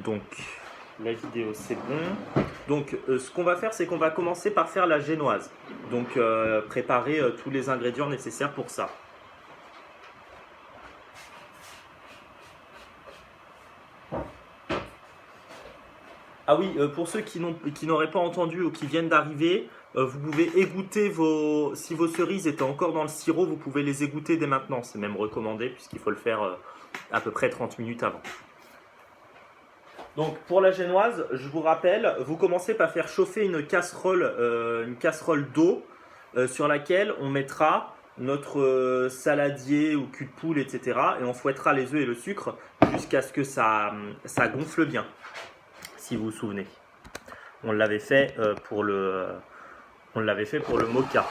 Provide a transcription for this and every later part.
Donc, la vidéo, c'est bon. Donc, ce qu'on va faire, c'est qu'on va commencer par faire la génoise. Donc, préparer tous les ingrédients nécessaires pour ça. Ah oui, pour ceux qui n'auraient pas entendu ou qui viennent d'arriver, vous pouvez égoutter vos... Si vos cerises étaient encore dans le sirop, vous pouvez les égoutter dès maintenant. C'est même recommandé puisqu'il faut le faire à peu près 30 minutes avant. Donc pour la génoise, je vous rappelle, vous commencez par faire chauffer une casserole d'eau sur laquelle on mettra notre saladier ou cul de poule, etc. Et on fouettera les œufs et le sucre jusqu'à ce que ça gonfle bien, si vous vous souvenez. On l'avait fait pour le mocha.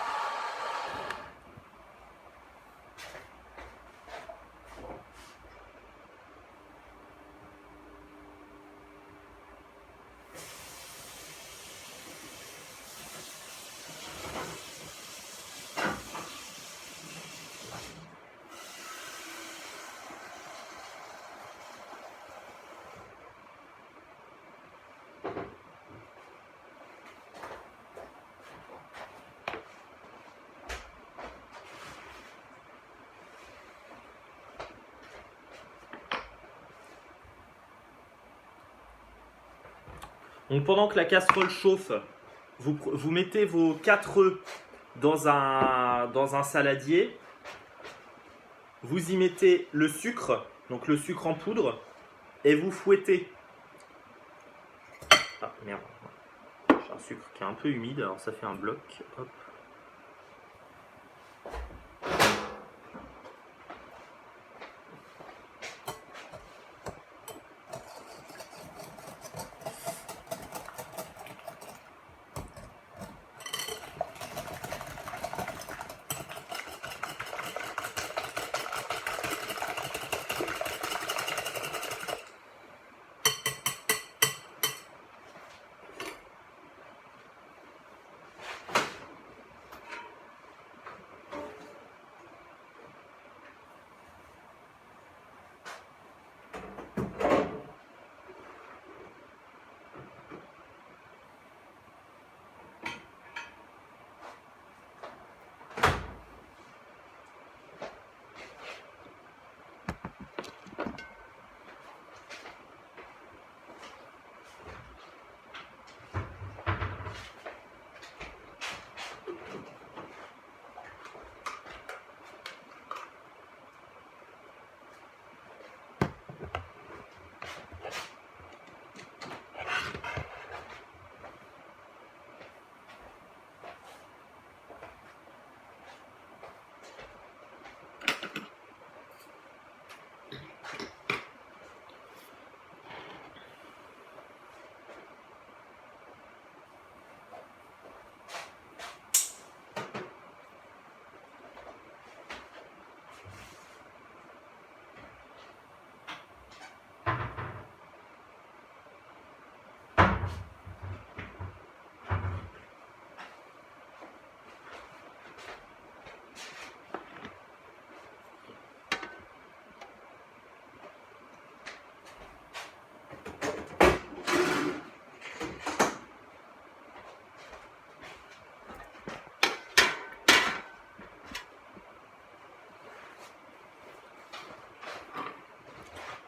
Donc pendant que la casserole chauffe, vous mettez vos 4 œufs dans un saladier. Vous y mettez le sucre, donc le sucre en poudre, et vous fouettez. Ah merde, j'ai un sucre qui est un peu humide, alors ça fait un bloc. Hop.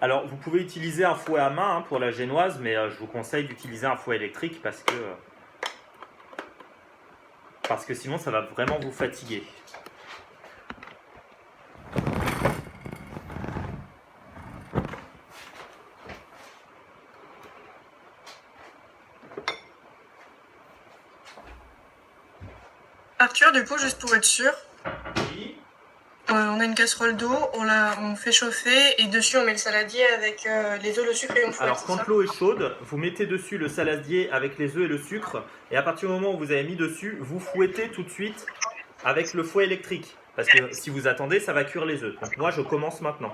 Alors, vous pouvez utiliser un fouet à main pour la génoise, mais je vous conseille d'utiliser un fouet électrique parce que sinon ça va vraiment vous fatiguer. Arthur, du coup, juste pour être sûr, Oui. on a une casserole d'eau, on fait chauffer et dessus on met le saladier avec les œufs, le sucre et on fouette. Alors, quand l'eau est chaude, vous mettez dessus le saladier avec les œufs et le sucre, et à partir du moment où vous avez mis dessus, vous fouettez tout de suite avec le fouet électrique. Parce que si vous attendez, ça va cuire les œufs. Donc moi, je commence maintenant.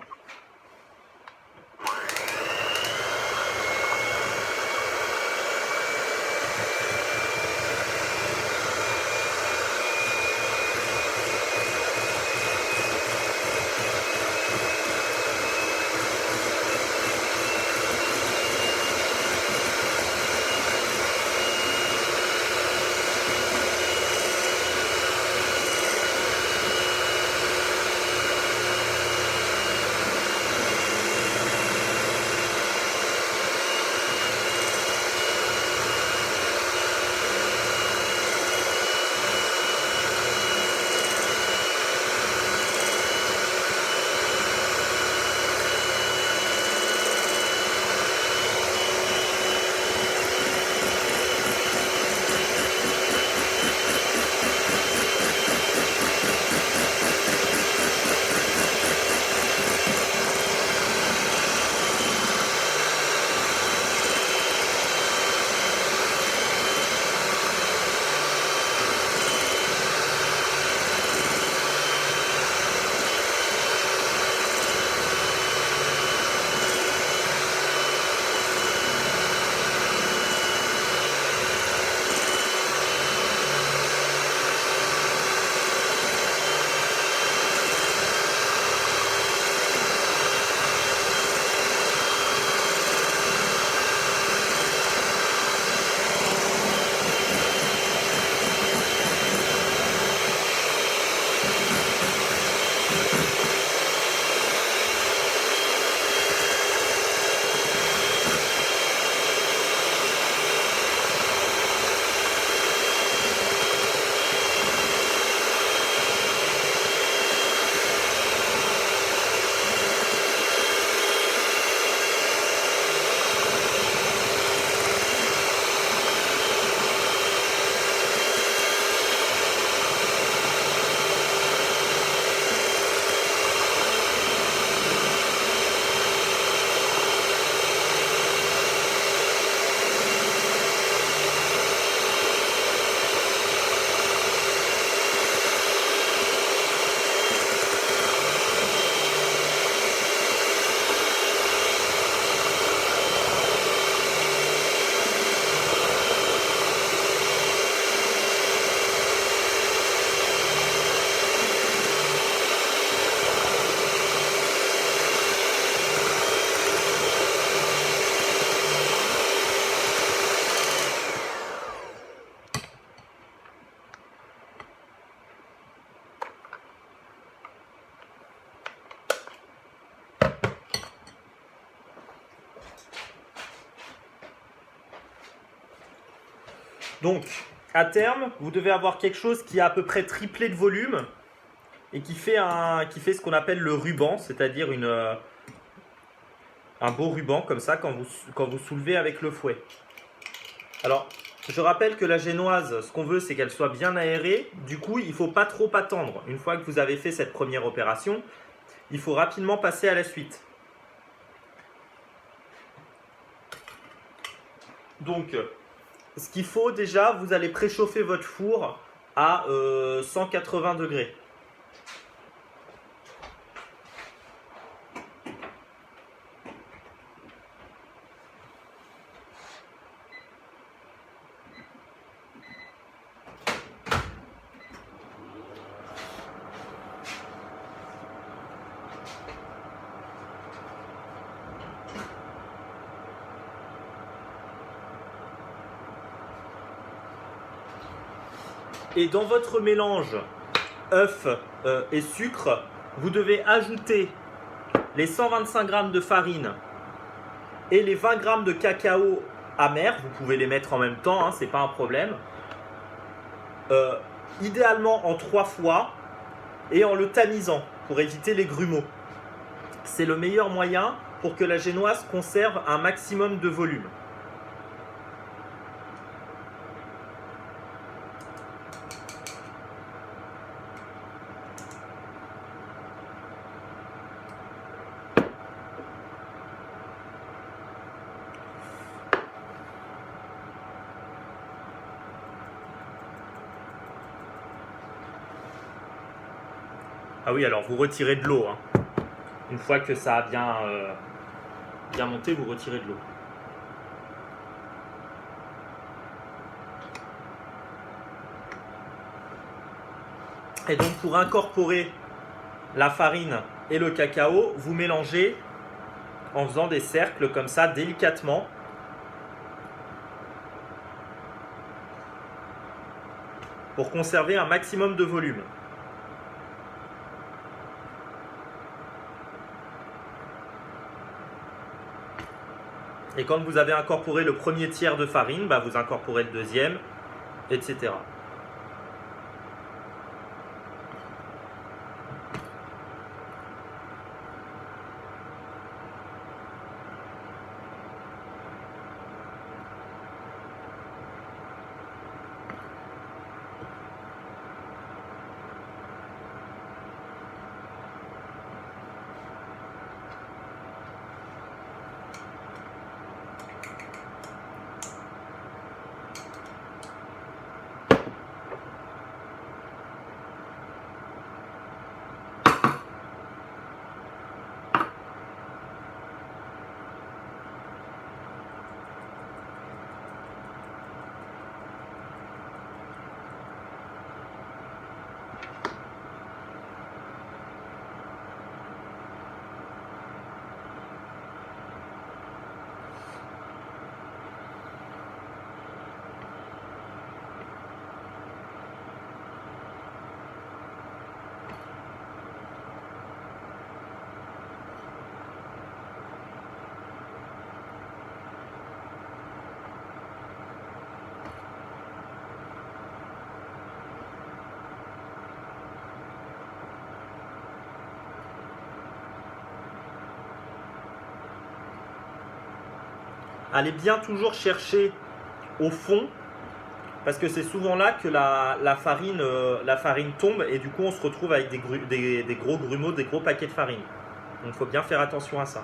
Donc, à terme, vous devez avoir quelque chose qui a à peu près triplé de volume et qui fait ce qu'on appelle le ruban, c'est-à-dire un beau ruban comme ça quand vous soulevez avec le fouet. Alors, je rappelle que la génoise, ce qu'on veut, c'est qu'elle soit bien aérée. Du coup, il ne faut pas trop attendre. Une fois que vous avez fait cette première opération, il faut rapidement passer à la suite. Donc, ce qu'il faut déjà, vous allez préchauffer votre four à 180 degrés. Et dans votre mélange œuf et sucre, vous devez ajouter les 125 g de farine et les 20 g de cacao amer. Vous pouvez les mettre en même temps, hein, c'est pas un problème. Idéalement en 3 fois et en le tamisant pour éviter les grumeaux. C'est le meilleur moyen pour que la génoise conserve un maximum de volume. Ah oui, alors vous retirez de l'eau. Hein. Une fois que ça a bien monté, vous retirez de l'eau. Et donc pour incorporer la farine et le cacao, vous mélangez en faisant des cercles comme ça, délicatement. Pour conserver un maximum de volume. Et quand vous avez incorporé le premier tiers de farine, bah vous incorporez le deuxième, etc. Allez bien toujours chercher au fond, parce que c'est souvent là que la farine tombe et du coup on se retrouve avec des gros grumeaux, des gros paquets de farine. Donc il faut bien faire attention à ça.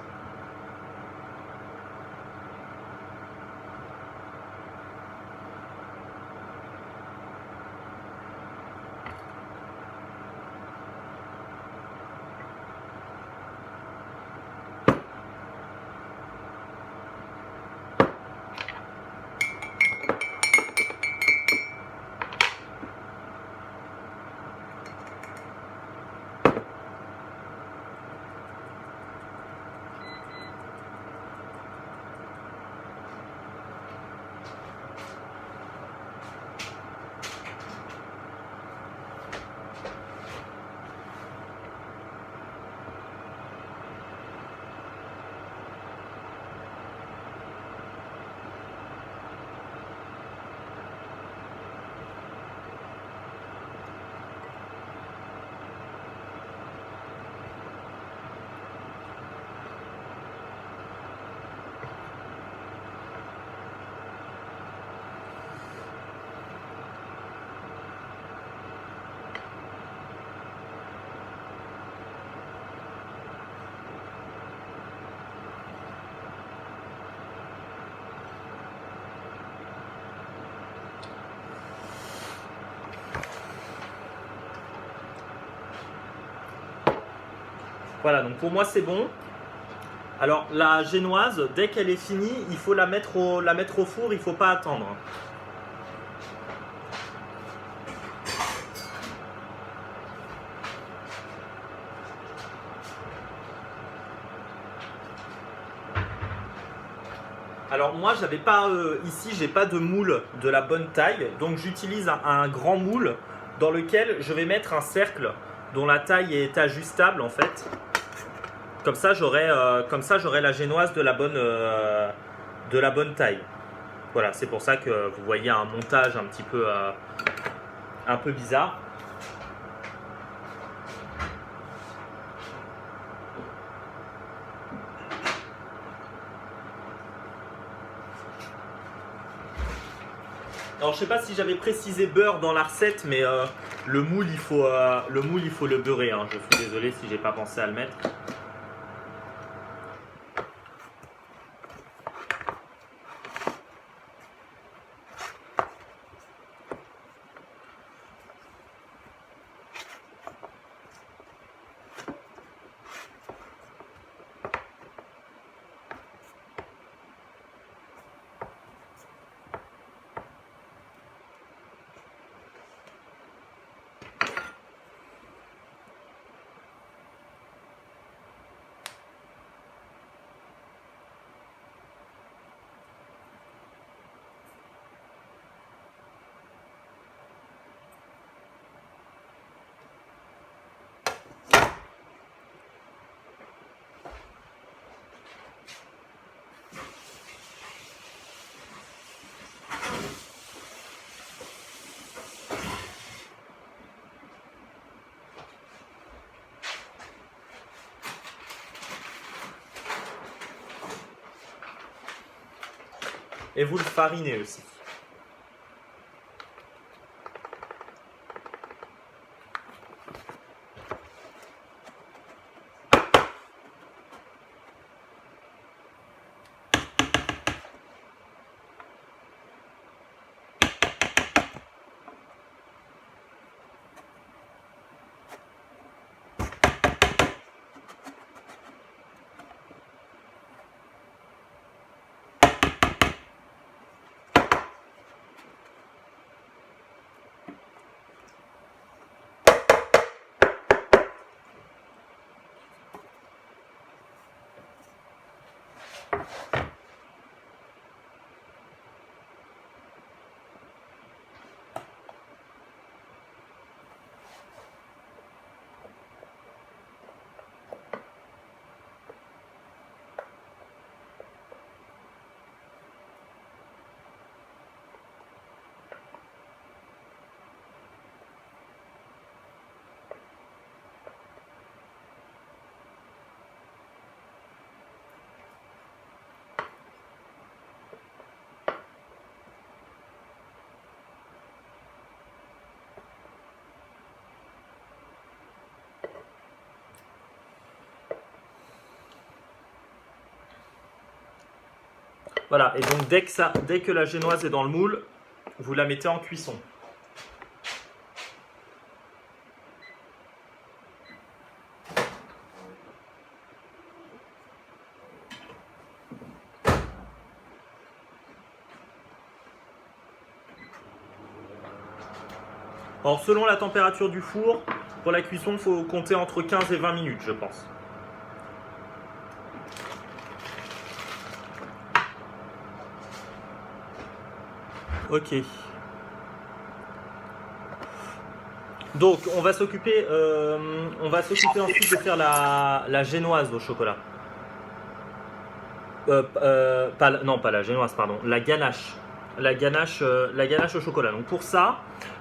Voilà, donc pour moi c'est bon. Alors la génoise, dès qu'elle est finie, il faut la mettre au four, il ne faut pas attendre. Alors moi j'avais pas ici j'ai pas de moule de la bonne taille, donc j'utilise un grand moule dans lequel je vais mettre un cercle dont la taille est ajustable en fait. Comme ça j'aurai la génoise de la bonne taille. Voilà, c'est pour ça que vous voyez un montage un peu bizarre. Alors je sais pas si j'avais précisé beurre dans la recette, mais le moule il faut le beurrer. Hein. Je suis désolé si j'ai pas pensé à le mettre. Et vous le farinez aussi. Voilà, et donc dès que la génoise est dans le moule, vous la mettez en cuisson. Alors selon la température du four, pour la cuisson, il faut compter entre 15 et 20 minutes, je pense. Ok. Donc on va s'occuper ensuite de faire la génoise au chocolat. Pas la génoise, pardon, la ganache. La ganache au chocolat. Donc pour ça,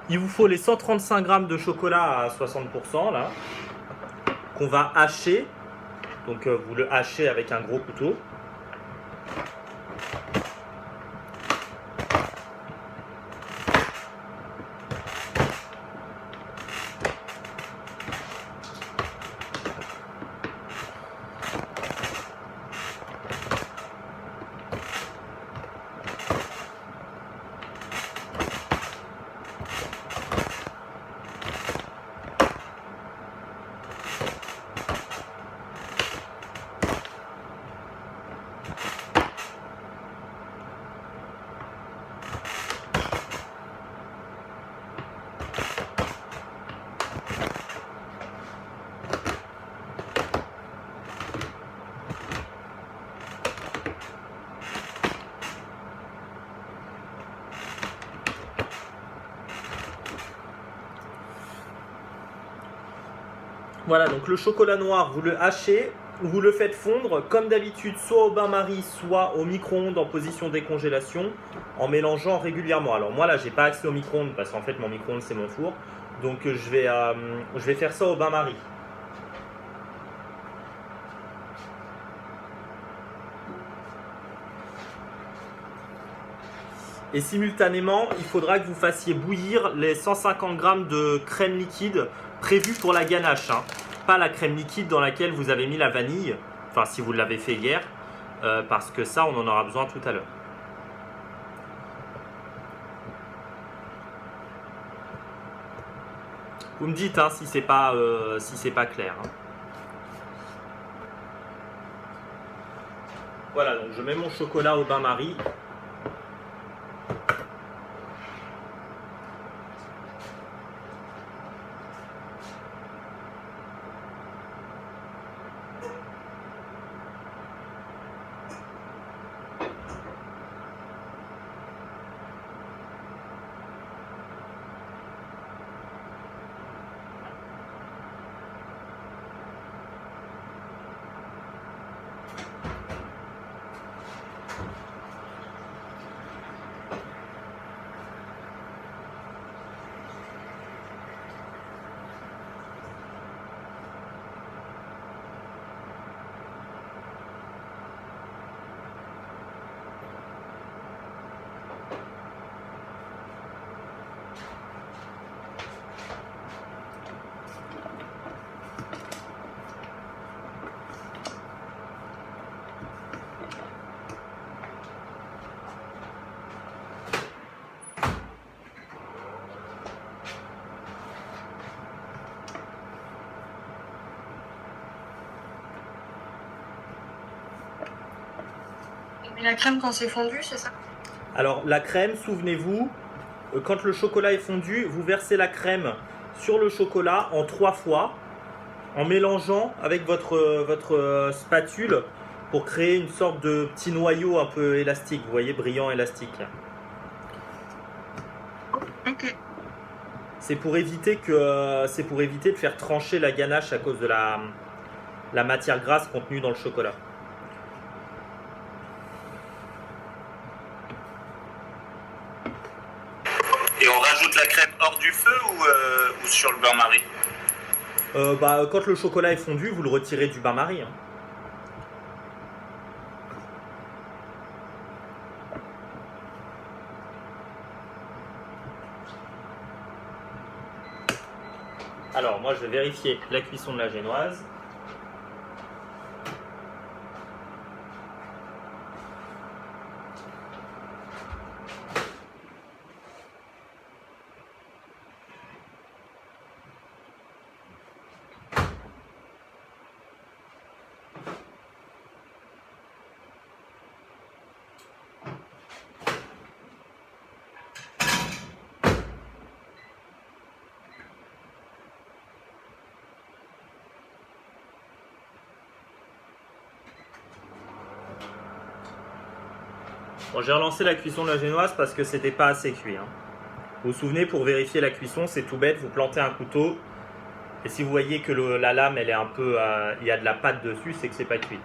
il vous faut les 135 grammes de chocolat à 60% là, qu'on va hacher. Donc vous le hachez avec un gros couteau. Voilà, donc le chocolat noir, vous le hachez, vous le faites fondre, comme d'habitude, soit au bain-marie, soit au micro-ondes en position décongélation, en mélangeant régulièrement. Alors moi là, j'ai pas accès au micro-ondes, parce qu'en fait, mon micro-ondes, c'est mon four. Donc je vais faire ça au bain-marie. Et simultanément, il faudra que vous fassiez bouillir les 150 g de crème liquide prévue pour la ganache. Hein. Pas la crème liquide dans laquelle vous avez mis la vanille, enfin si vous l'avez fait hier, parce que ça, on en aura besoin tout à l'heure. Vous me dites hein, si c'est pas clair. Hein. Voilà, donc je mets mon chocolat au bain-marie. Et la crème quand c'est fondu, c'est ça? Alors la crème, souvenez-vous, quand le chocolat est fondu, vous versez la crème sur le chocolat en 3 fois, en mélangeant avec votre spatule pour créer une sorte de petit noyau un peu élastique, vous voyez, brillant élastique. Ok. C'est pour éviter de faire trancher la ganache à cause de la matière grasse contenue dans le chocolat. Et on rajoute la crème hors du feu ou sur le bain-marie? Quand le chocolat est fondu, vous le retirez du bain-marie. Hein. Alors, moi, je vais vérifier la cuisson de la génoise. Bon, j'ai relancé la cuisson de la génoise parce que c'était pas assez cuit. Hein. Vous vous souvenez, pour vérifier la cuisson, c'est tout bête, vous plantez un couteau et si vous voyez que la lame, elle est un peu, il y a de la pâte dessus, c'est que c'est pas cuit.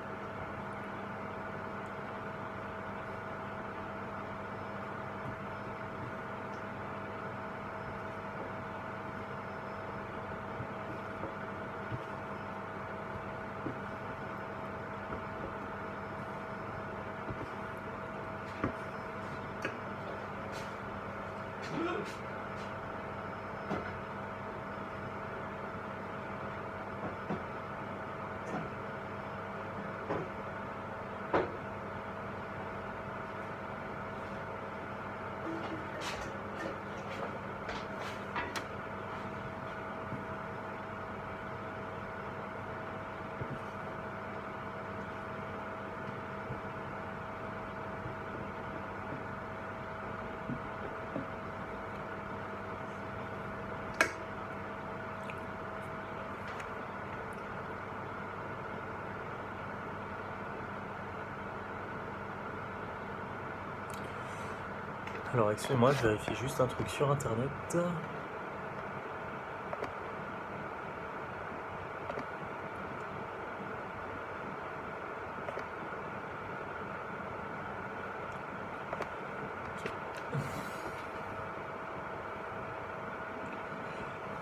Alors, excusez-moi, je vérifie juste un truc sur internet.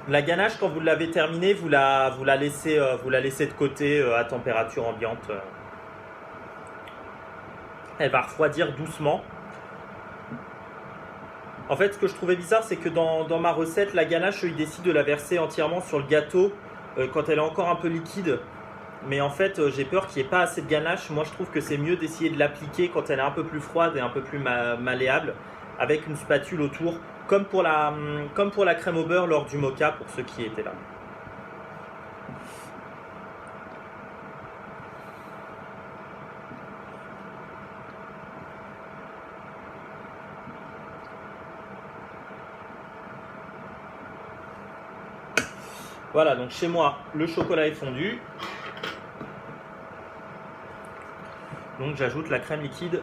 La ganache, quand vous l'avez terminée, vous la laissez de côté à température ambiante. Elle va refroidir doucement. En fait, ce que je trouvais bizarre, c'est que dans ma recette, la ganache, ils décident de la verser entièrement sur le gâteau quand elle est encore un peu liquide. Mais en fait, j'ai peur qu'il n'y ait pas assez de ganache. Moi, je trouve que c'est mieux d'essayer de l'appliquer quand elle est un peu plus froide et un peu plus malléable, avec une spatule autour, comme pour la crème au beurre lors du mocha, pour ceux qui étaient là. Voilà, donc chez moi, le chocolat est fondu. Donc j'ajoute la crème liquide.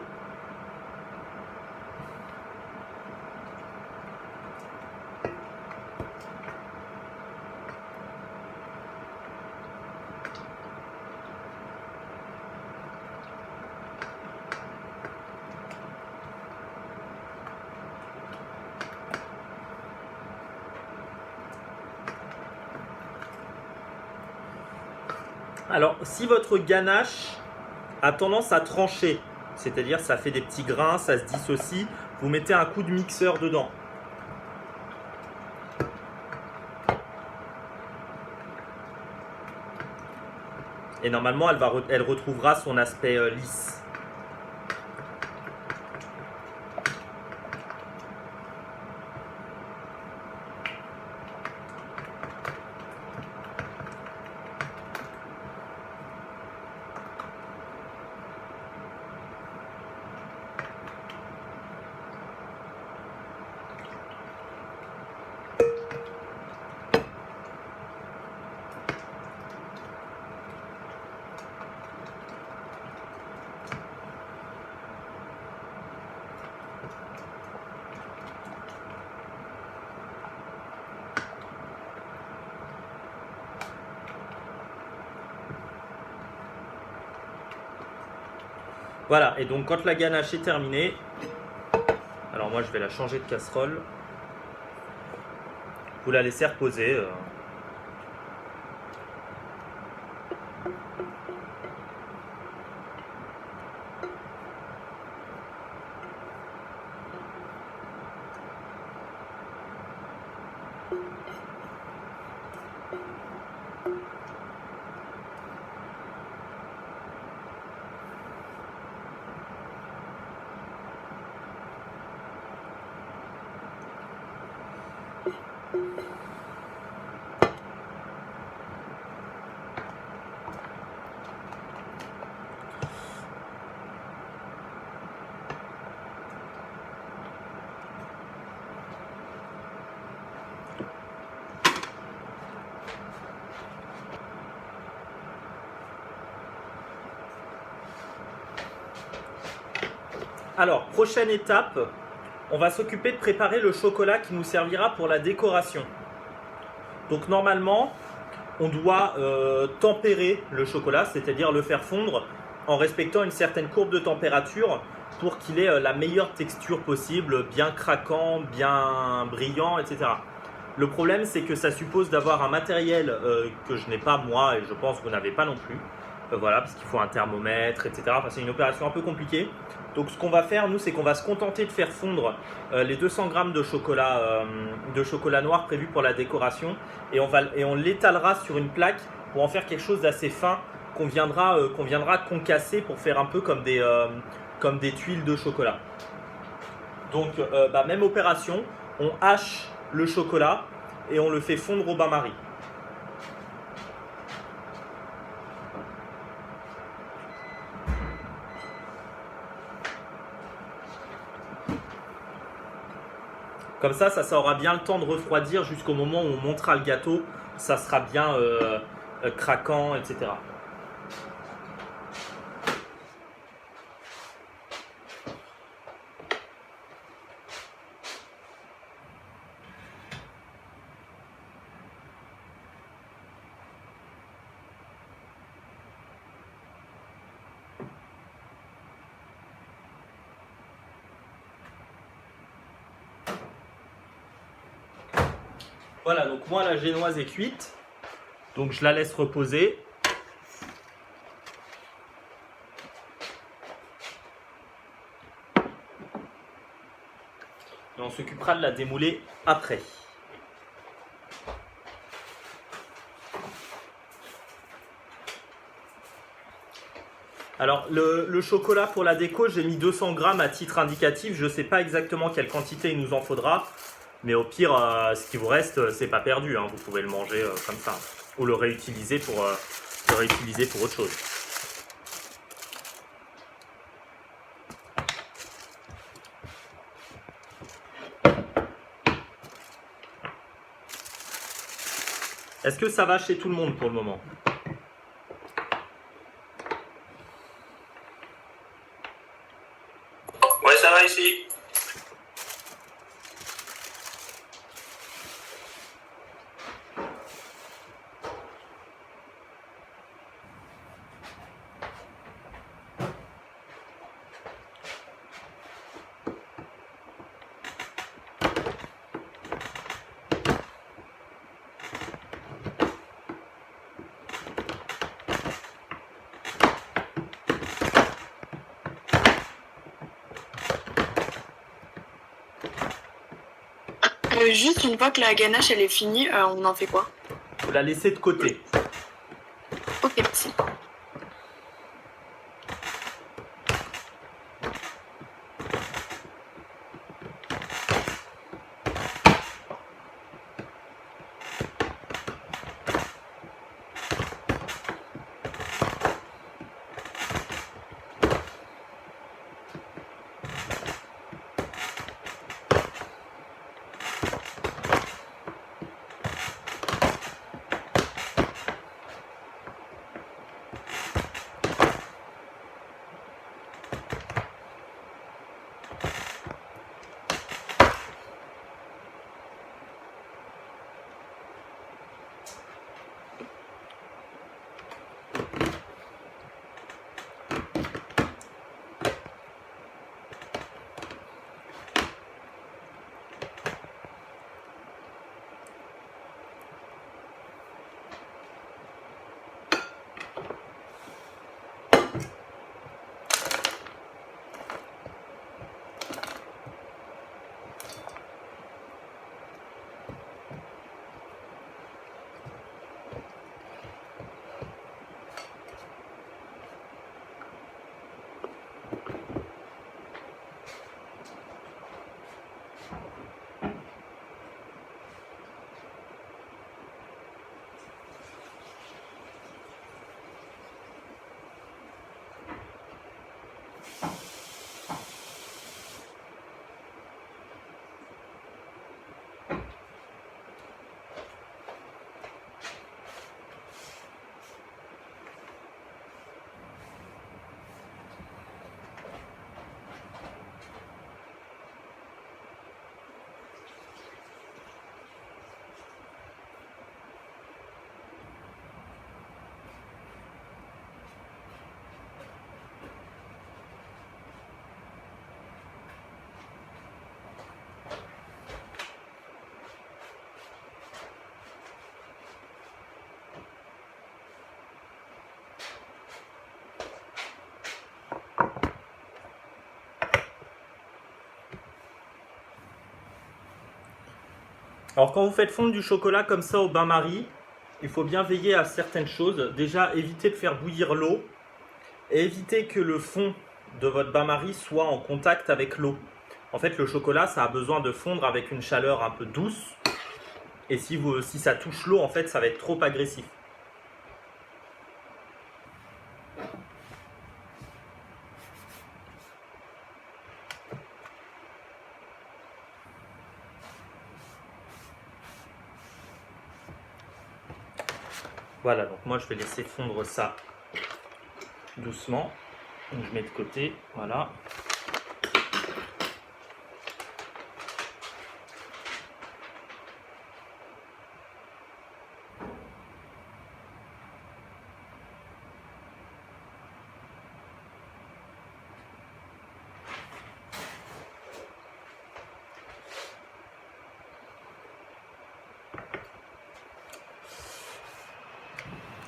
Alors, si votre ganache a tendance à trancher, c'est-à-dire ça fait des petits grains, ça se dissocie, vous mettez un coup de mixeur dedans. Et normalement, elle retrouvera son aspect lisse. Voilà, et donc quand la ganache est terminée, alors moi je vais la changer de casserole, vous la laissez reposer. Alors, prochaine étape, on va s'occuper de préparer le chocolat qui nous servira pour la décoration. Donc normalement, on doit tempérer le chocolat, c'est-à-dire le faire fondre en respectant une certaine courbe de température pour qu'il ait la meilleure texture possible, bien craquant, bien brillant, etc. Le problème, c'est que ça suppose d'avoir un matériel que je n'ai pas moi et je pense que vous n'avez pas non plus. Voilà, parce qu'il faut un thermomètre, etc. Enfin, c'est une opération un peu compliquée. Donc ce qu'on va faire, nous, c'est qu'on va se contenter de faire fondre les 200 grammes de chocolat noir prévu pour la décoration et on l'étalera sur une plaque pour en faire quelque chose d'assez fin qu'on viendra concasser pour faire un peu comme des tuiles de chocolat. Donc, même opération, on hache le chocolat et on le fait fondre au bain-marie. Comme ça aura bien le temps de refroidir jusqu'au moment où on montera le gâteau. Ça sera bien craquant, etc. Voilà, donc moi la génoise est cuite. Donc je la laisse reposer. Et on s'occupera de la démouler après. Alors le chocolat pour la déco, j'ai mis 200 grammes à titre indicatif. Je ne sais pas exactement quelle quantité il nous en faudra. Mais au pire, ce qui vous reste, c'est pas perdu. Hein. Vous pouvez le manger comme ça. Ou le réutiliser pour autre chose. Est-ce que ça va chez tout le monde pour le moment? Ouais, ça va ici. Juste une fois que la ganache elle est finie, on en fait quoi? Faut la laisser de côté. Ok, merci. Alors quand vous faites fondre du chocolat comme ça au bain-marie, il faut bien veiller à certaines choses. Déjà, éviter de faire bouillir l'eau et éviter que le fond de votre bain-marie soit en contact avec l'eau. En fait, le chocolat, ça a besoin de fondre avec une chaleur un peu douce. Et si ça touche l'eau, en fait, ça va être trop agressif. Voilà, donc moi je vais laisser fondre ça doucement. Donc je mets de côté, voilà.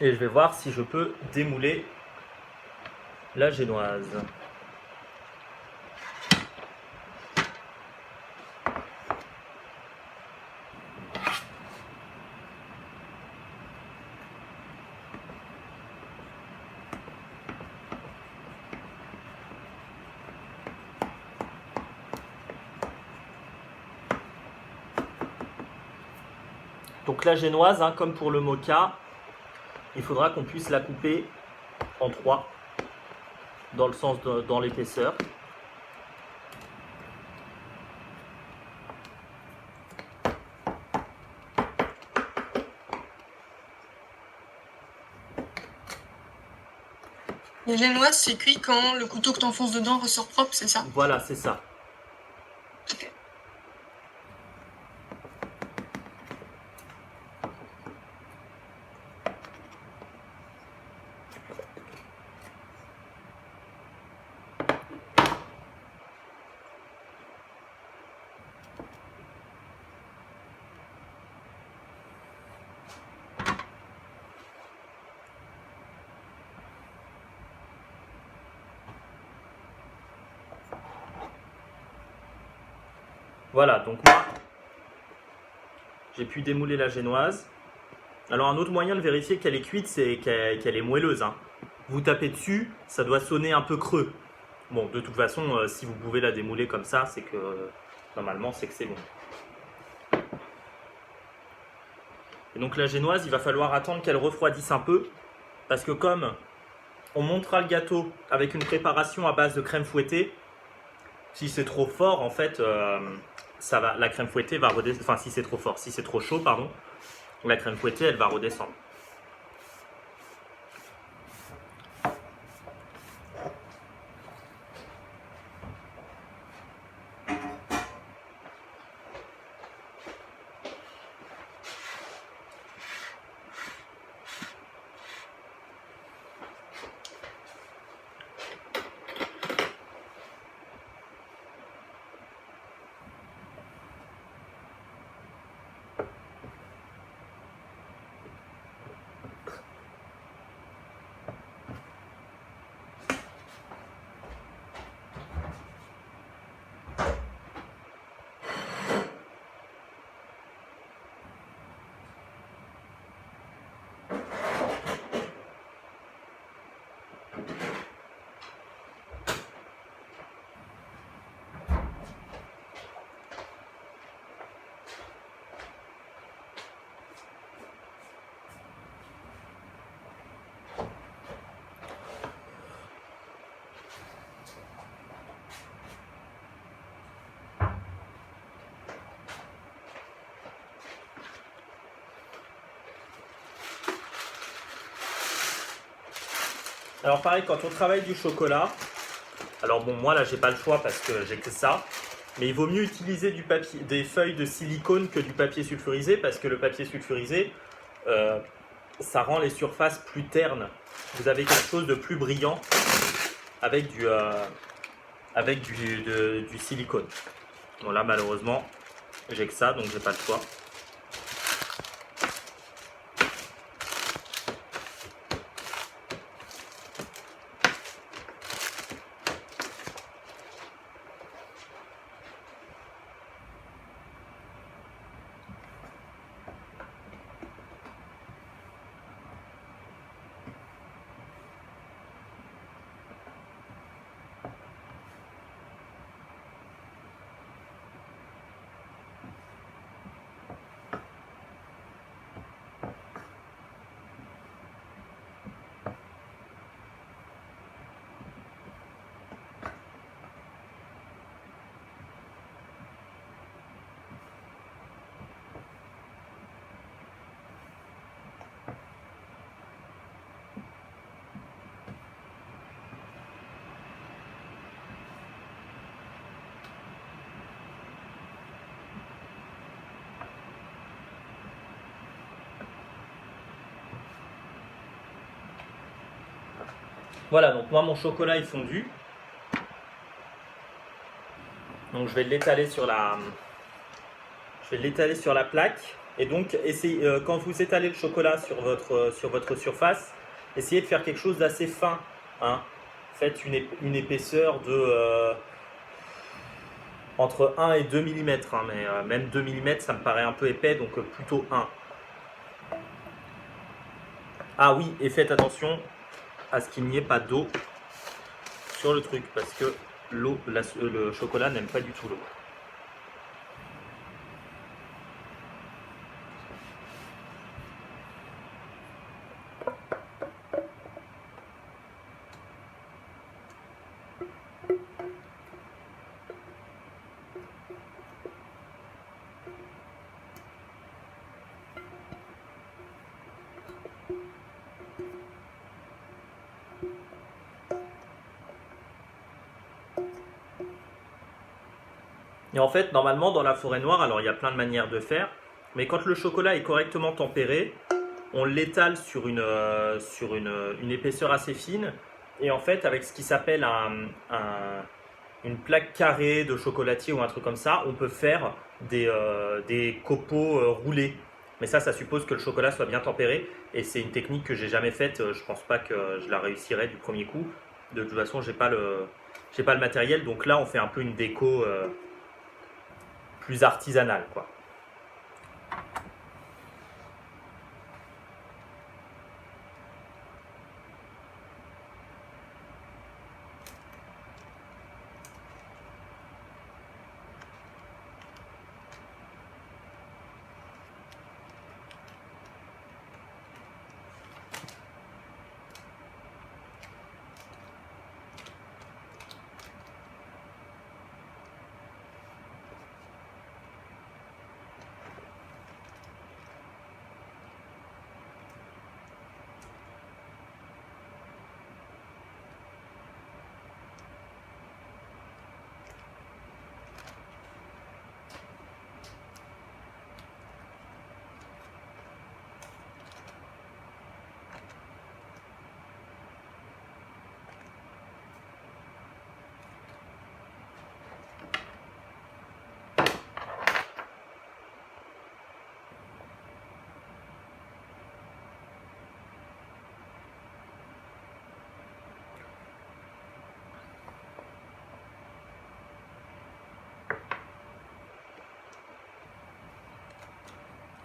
Et je vais voir si je peux démouler la génoise. Donc la génoise, hein, comme pour le moka, il faudra qu'on puisse la couper en 3 dans le sens dans l'épaisseur. Les génoises, c'est cuit quand le couteau que t'enfonces dedans ressort propre, c'est ça? Voilà, c'est ça. Ok. Voilà, donc moi, j'ai pu démouler la génoise. Alors un autre moyen de vérifier qu'elle est cuite, c'est qu'elle est moelleuse, hein. Vous tapez dessus, ça doit sonner un peu creux. Bon, de toute façon, si vous pouvez la démouler comme ça, c'est que normalement, c'est que c'est bon. Et donc la génoise, il va falloir attendre qu'elle refroidisse un peu, parce que comme on montera le gâteau avec une préparation à base de crème fouettée, si c'est trop fort, en fait, la crème fouettée va redescendre. Enfin, si c'est trop fort, si c'est trop chaud, pardon, la crème fouettée, elle va redescendre. Alors pareil, quand on travaille du chocolat, alors bon, moi là j'ai pas le choix parce que j'ai que ça, mais il vaut mieux utiliser des feuilles de silicone que du papier sulfurisé, parce que le papier sulfurisé, ça rend les surfaces plus ternes. Vous avez quelque chose de plus brillant avec du silicone. Bon là malheureusement, j'ai que ça, donc j'ai pas le choix. Voilà, donc moi mon chocolat est fondu. Donc je vais l'étaler sur la plaque. Et donc, quand vous étalez le chocolat sur votre surface, essayez de faire quelque chose d'assez fin. Hein. Faites une épaisseur de entre 1 et 2 mm. Hein, mais même 2 mm, ça me paraît un peu épais, donc plutôt 1. Ah oui, et faites attention à ce qu'il n'y ait pas d'eau sur le truc, parce que le chocolat n'aime pas du tout l'eau. Et en fait, normalement, dans la forêt noire, alors il y a plein de manières de faire, mais quand le chocolat est correctement tempéré, on l'étale sur une épaisseur assez fine, et en fait, avec ce qui s'appelle une plaque carrée de chocolatier ou un truc comme ça, on peut faire des copeaux roulés. Mais ça suppose que le chocolat soit bien tempéré, et c'est une technique que j'ai jamais faite, je pense pas que je la réussirai du premier coup. De toute façon, j'ai pas le matériel, donc là, on fait un peu une déco plus artisanale, quoi.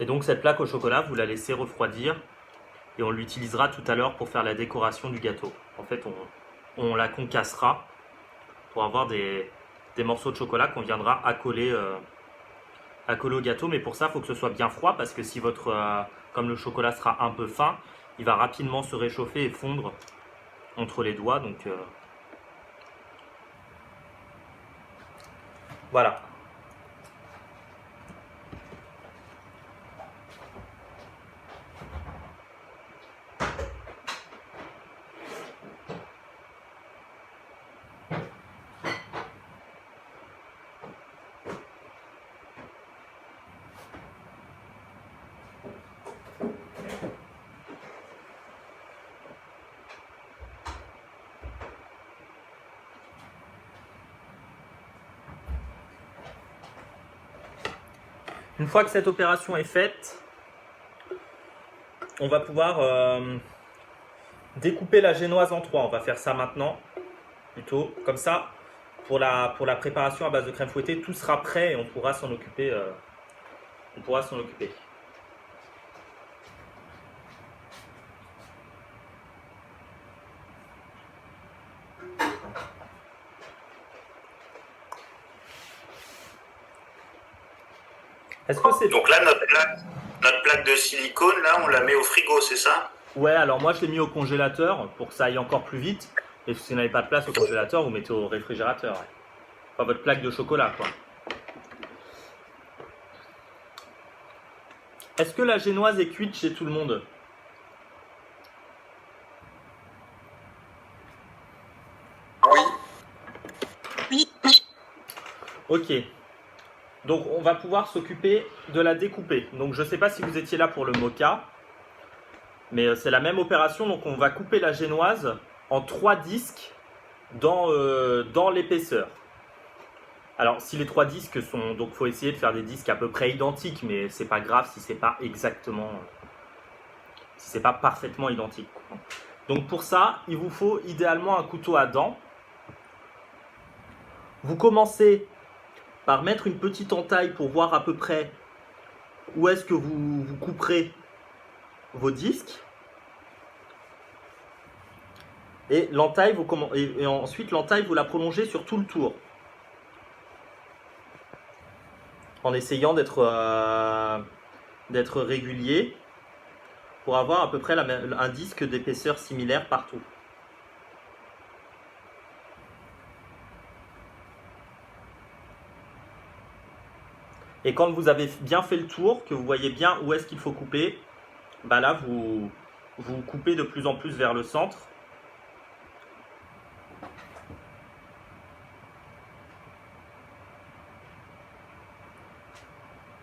Et donc cette plaque au chocolat, vous la laissez refroidir et on l'utilisera tout à l'heure pour faire la décoration du gâteau. En fait, on la concassera pour avoir des morceaux de chocolat qu'on viendra accoler au gâteau. Mais pour ça, il faut que ce soit bien froid parce que si comme le chocolat sera un peu fin, il va rapidement se réchauffer et fondre entre les doigts. Donc voilà. Une fois que cette opération est faite, on va pouvoir découper la génoise en 3. On va faire ça maintenant, plutôt comme ça. Pour la préparation à base de crème fouettée, tout sera prêt et on pourra s'en occuper. Est-ce que c'est... Donc là, notre plaque de silicone, là, on la met au frigo, c'est ça? Ouais, alors moi je l'ai mis au congélateur pour que ça aille encore plus vite. Et si vous n'avez pas de place au congélateur, vous mettez au réfrigérateur. Ouais. Enfin, votre plaque de chocolat, quoi. Est-ce que la génoise est cuite chez tout le monde? Oui. Oui. Ok. Donc on va pouvoir s'occuper de la découper. Donc je ne sais pas si vous étiez là pour le mocha, mais c'est la même opération. Donc on va couper la génoise en 3 disques dans l'épaisseur. Alors, si les 3 disques sont... Donc, il faut essayer de faire des disques à peu près identiques, mais c'est pas grave si c'est pas exactement... Si c'est pas parfaitement identique. Donc, pour ça, il vous faut idéalement un couteau à dents. Vous commencez par mettre une petite entaille pour voir à peu près où est-ce que vous couperez vos disques. Et l'entaille, et ensuite l'entaille, vous la prolongez sur tout le tour. En essayant d'être régulier pour avoir à peu près un disque d'épaisseur similaire partout. Et quand vous avez bien fait le tour, que vous voyez bien où est-ce qu'il faut couper, bah là vous coupez de plus en plus vers le centre.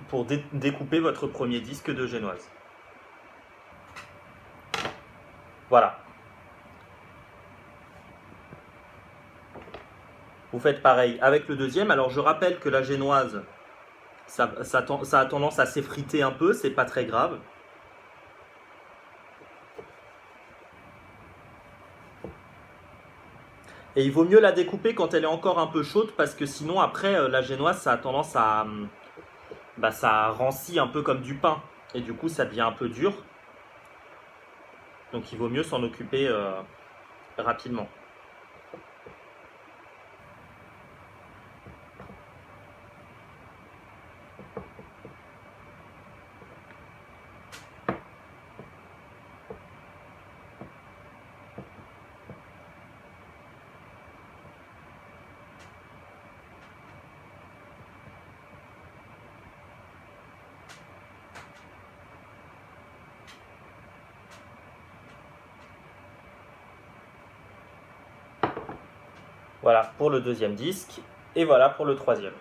Pour découper votre premier disque de génoise. Voilà. Vous faites pareil avec le deuxième. Alors je rappelle que la génoise, ça a tendance à s'effriter un peu, c'est pas très grave. Et il vaut mieux la découper quand elle est encore un peu chaude parce que sinon après la génoise ça a tendance à... ça rancit un peu comme du pain et du coup ça devient un peu dur. Donc il vaut mieux s'en occuper rapidement. Voilà pour le deuxième disque et voilà pour le troisième.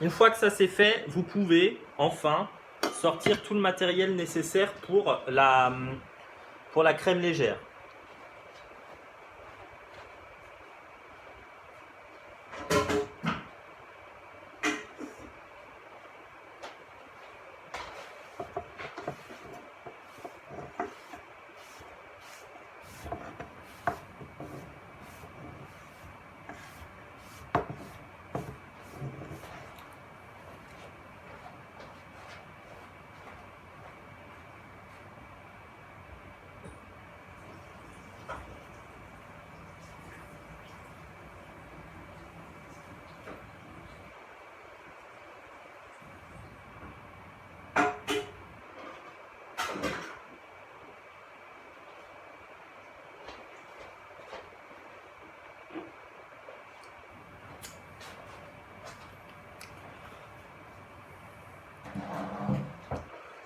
Une fois que ça c'est fait, vous pouvez enfin sortir tout le matériel nécessaire pour la crème légère.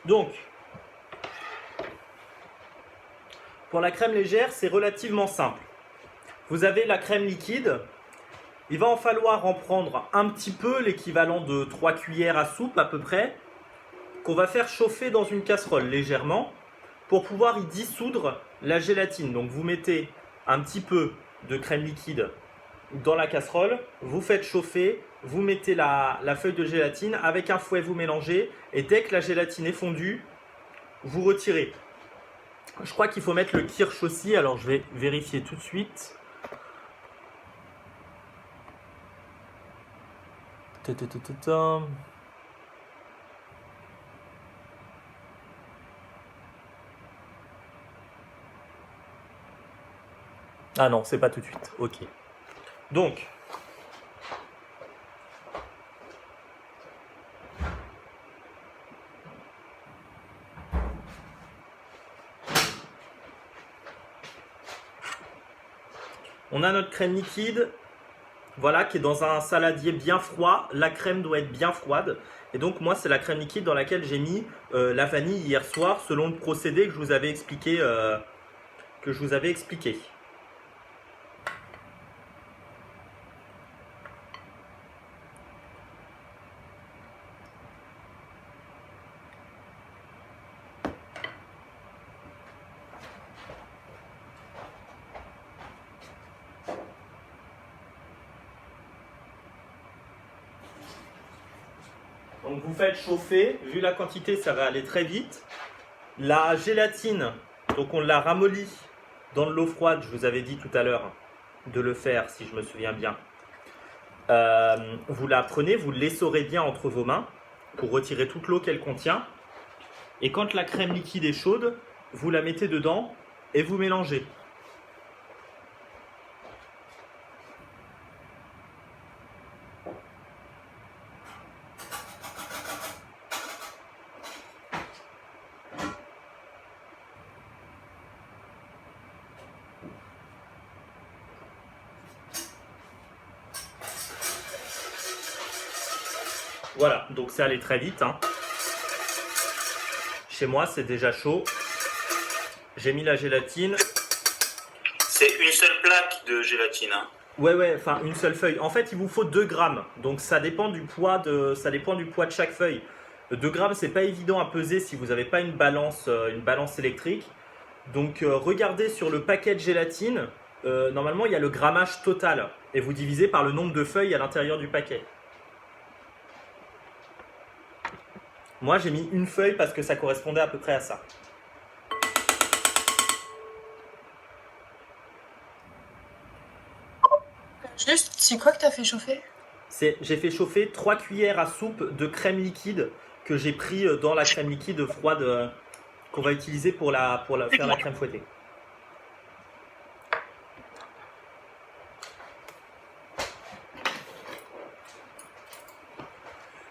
Donc, pour la crème légère, c'est relativement simple. Vous avez la crème liquide. Il va en falloir en prendre un petit peu, l'équivalent de 3 cuillères à soupe à peu près, qu'on va faire chauffer dans une casserole légèrement pour pouvoir y dissoudre la gélatine. Donc vous mettez un petit peu de crème liquide dans la casserole, vous faites chauffer, vous mettez la feuille de gélatine, avec un fouet vous mélangez et dès que la gélatine est fondue, vous retirez. Je crois qu'il faut mettre le kirsch aussi, alors je vais vérifier tout de suite. Ah non, c'est pas tout de suite. Ok. Donc, on a notre crème liquide, voilà, qui est dans un saladier bien froid. La crème doit être bien froide. Et donc moi, c'est la crème liquide dans laquelle j'ai mis la vanille hier soir, selon le procédé que je vous avais expliqué. Donc vous faites chauffer, vu la quantité, ça va aller très vite. La gélatine, donc on l'a ramollie dans de l'eau froide, je vous avais dit tout à l'heure de le faire si je me souviens bien. Vous la prenez, vous l'essorez bien entre vos mains pour retirer toute l'eau qu'elle contient. Et quand la crème liquide est chaude, vous la mettez dedans et vous mélangez. Voilà, donc c'est allé très vite, hein. Chez moi, c'est déjà chaud. J'ai mis la gélatine. C'est une seule plaque de gélatine. Hein. Ouais, enfin une seule feuille. En fait, il vous faut 2 grammes. Donc ça dépend du poids de chaque feuille. 2 grammes, c'est pas évident à peser si vous n'avez pas une balance électrique. Donc regardez sur le paquet de gélatine. Normalement, il y a le grammage total. Et vous divisez par le nombre de feuilles à l'intérieur du paquet. Moi, j'ai mis une feuille parce que ça correspondait à peu près à ça. Juste, c'est quoi que t'as fait chauffer? J'ai fait chauffer 3 cuillères à soupe de crème liquide que j'ai pris dans la crème liquide froide qu'on va utiliser pour faire la crème fouettée.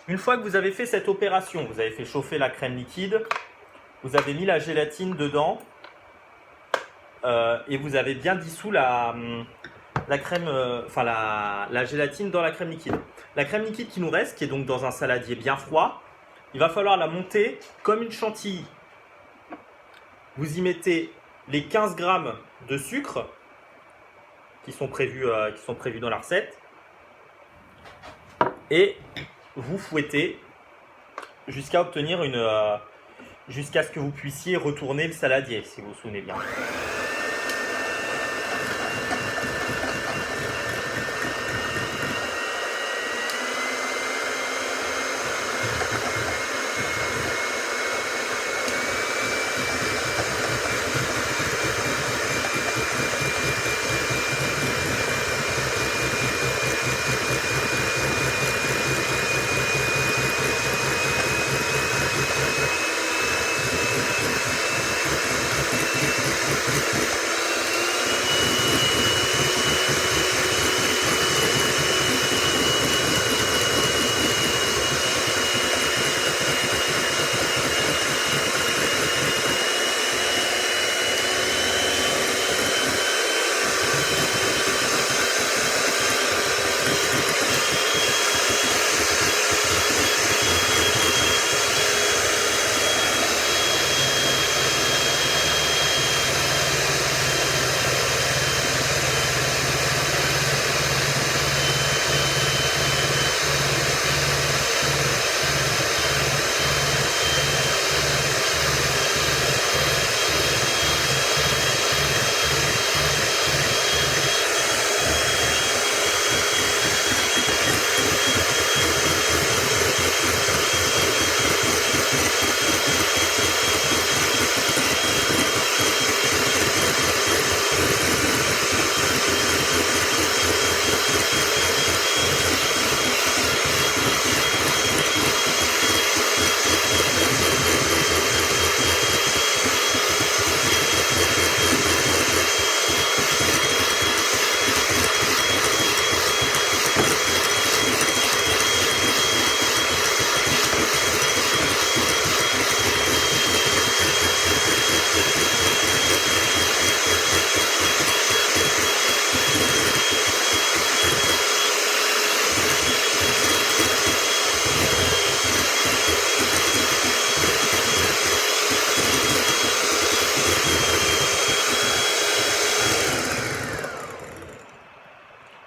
Une fois que vous avez fait cette opération, vous avez fait chauffer la crème liquide, vous avez mis la gélatine dedans et vous avez bien dissous la crème, la gélatine dans la crème liquide. La crème liquide qui nous reste, qui est donc dans un saladier bien froid, il va falloir la monter comme une chantilly. Vous y mettez les 15 grammes de sucre qui sont prévus dans la recette et vous fouettez jusqu'à obtenir jusqu'à ce que vous puissiez retourner le saladier, si vous vous souvenez bien.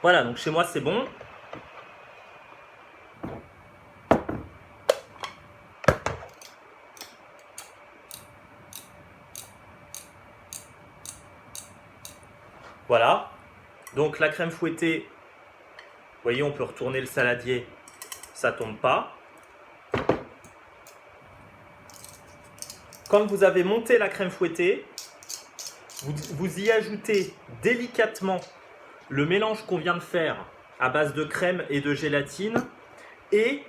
Voilà, donc chez moi c'est bon. Voilà. Donc la crème fouettée, vous voyez, on peut retourner le saladier, ça tombe pas. Quand vous avez monté la crème fouettée, vous y ajoutez délicatement le mélange qu'on vient de faire à base de crème et de gélatine et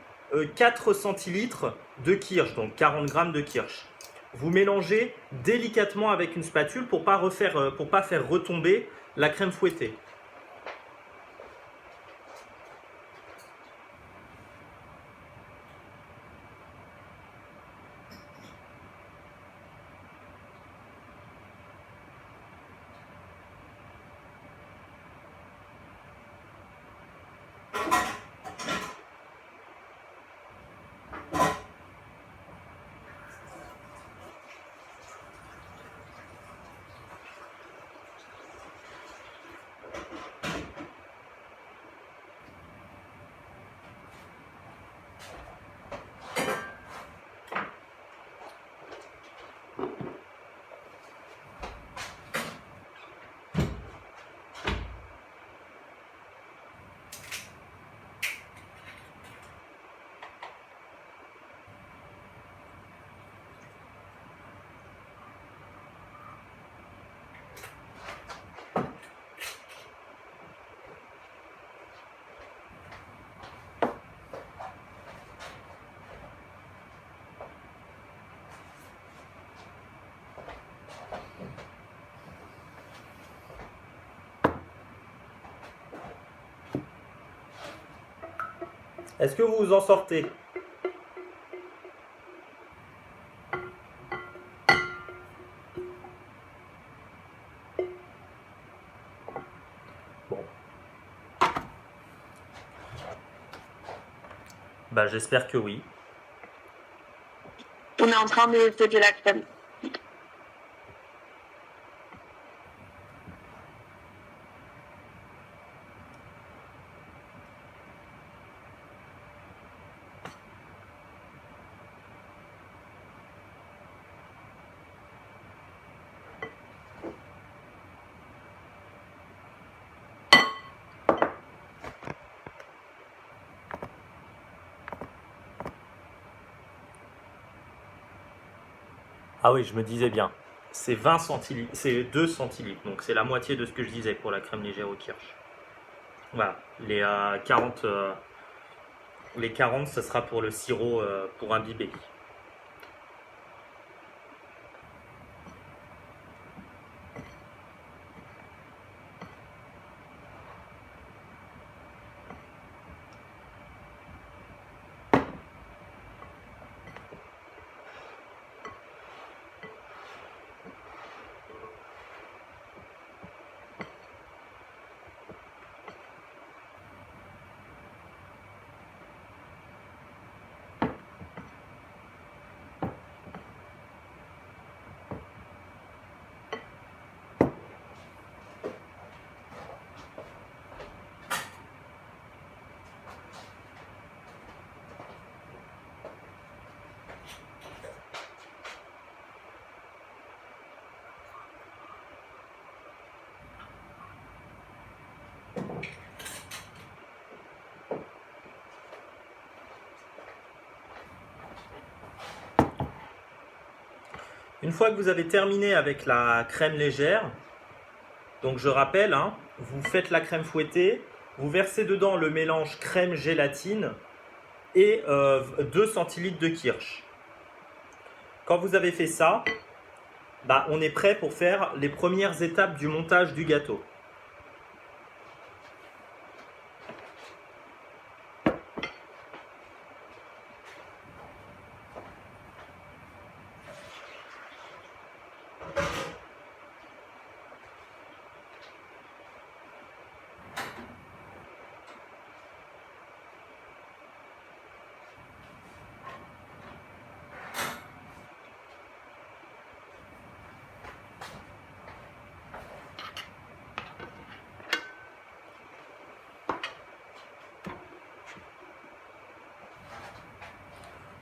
4 centilitres de kirsch, donc 40 grammes de kirsch. Vous mélangez délicatement avec une spatule pour pas faire retomber la crème fouettée. Est-ce que vous vous en sortez? Bon. Bah, j'espère que oui. On est en train de fêter la crème. Ah oui, je me disais bien. C'est 20 centilitres, c'est 2 centilitres, donc c'est la moitié de ce que je disais pour la crème légère au kirsch. Voilà, les 40, ce sera pour le sirop pour imbiber. Une fois que vous avez terminé avec la crème légère, donc je rappelle, hein, vous faites la crème fouettée, vous versez dedans le mélange crème-gélatine et 2 centilitres de kirsch. Quand vous avez fait ça, bah, on est prêt pour faire les premières étapes du montage du gâteau.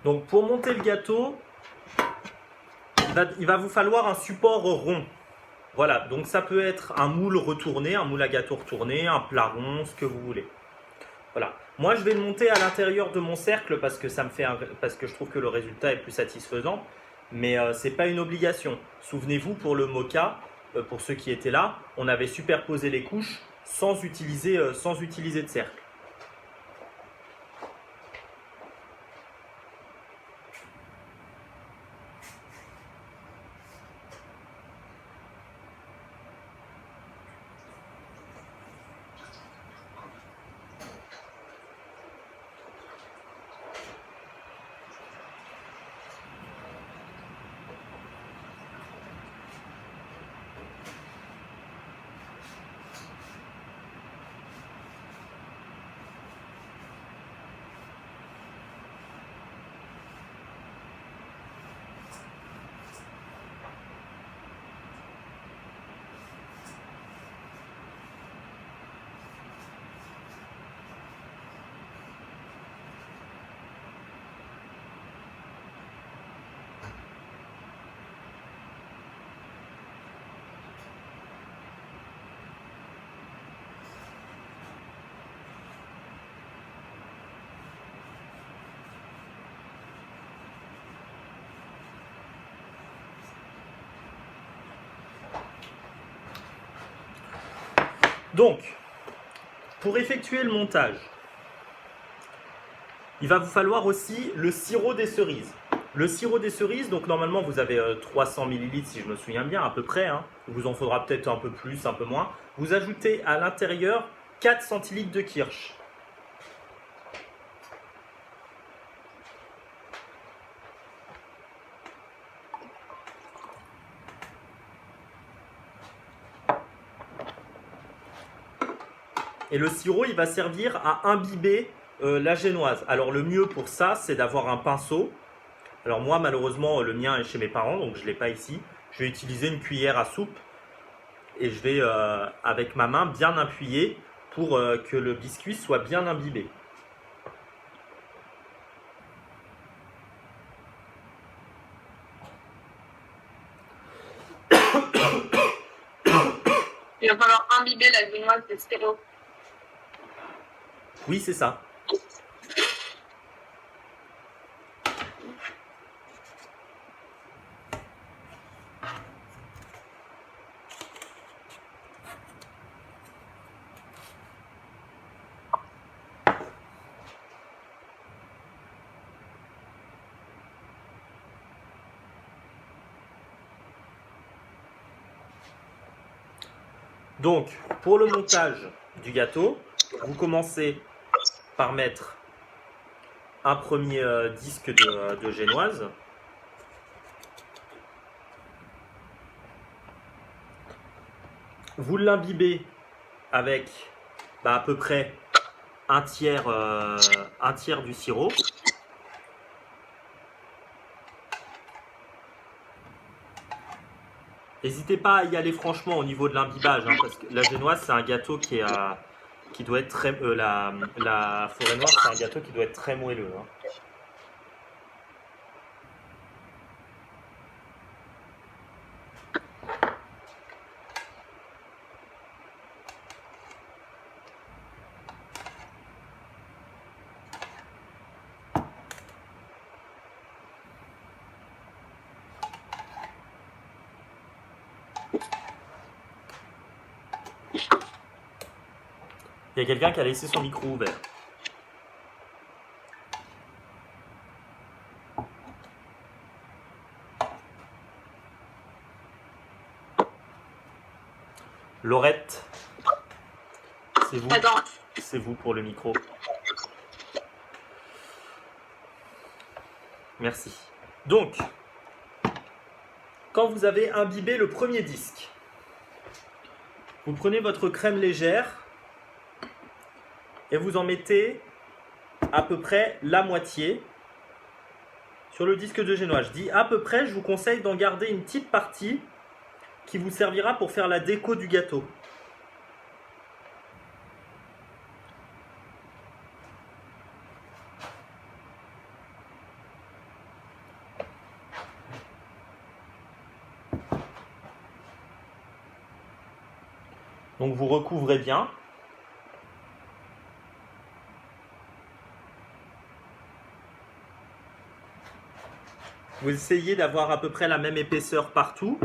Donc pour monter le gâteau, il va vous falloir un support rond. Voilà, donc ça peut être un moule retourné, un moule à gâteau retourné, un plat rond, ce que vous voulez. Voilà. Moi, je vais le monter à l'intérieur de mon cercle parce que parce que je trouve que le résultat est plus satisfaisant. Mais c'est pas une obligation. Souvenez-vous, pour le mocha, pour ceux qui étaient là, on avait superposé les couches sans utiliser de cercle. Donc, pour effectuer le montage, il va vous falloir aussi le sirop des cerises. Le sirop des cerises, donc normalement vous avez 300 ml si je me souviens bien, à peu près. Hein. Il vous en faudra peut-être un peu plus, un peu moins. Vous ajoutez à l'intérieur 4 centilitres de kirsch. Et le sirop, il va servir à imbiber la génoise. Alors le mieux pour ça, c'est d'avoir un pinceau. Alors moi, malheureusement, le mien est chez mes parents, donc je ne l'ai pas ici. Je vais utiliser une cuillère à soupe et je vais, avec ma main, bien appuyer pour que le biscuit soit bien imbibé. Il va falloir imbiber la génoise de sirop. Oui, c'est ça. Donc, pour le montage du gâteau, vous commencez par mettre un premier disque de génoise. Vous l'imbibez avec à peu près un tiers du sirop. N'hésitez pas à y aller franchement au niveau de l'imbibage, hein, parce que la génoise, c'est un gâteau qui doit être très... la forêt noire, c'est un gâteau qui doit être très moelleux. Hein. Il y a quelqu'un qui a laissé son micro ouvert. Laurette, c'est vous. Attends. C'est vous pour le micro. Merci. Donc, quand vous avez imbibé le premier disque, vous prenez votre crème légère et vous en mettez à peu près la moitié sur le disque de génoise. Je dis à peu près, je vous conseille d'en garder une petite partie qui vous servira pour faire la déco du gâteau. Donc vous recouvrez bien. Vous essayez d'avoir à peu près la même épaisseur partout.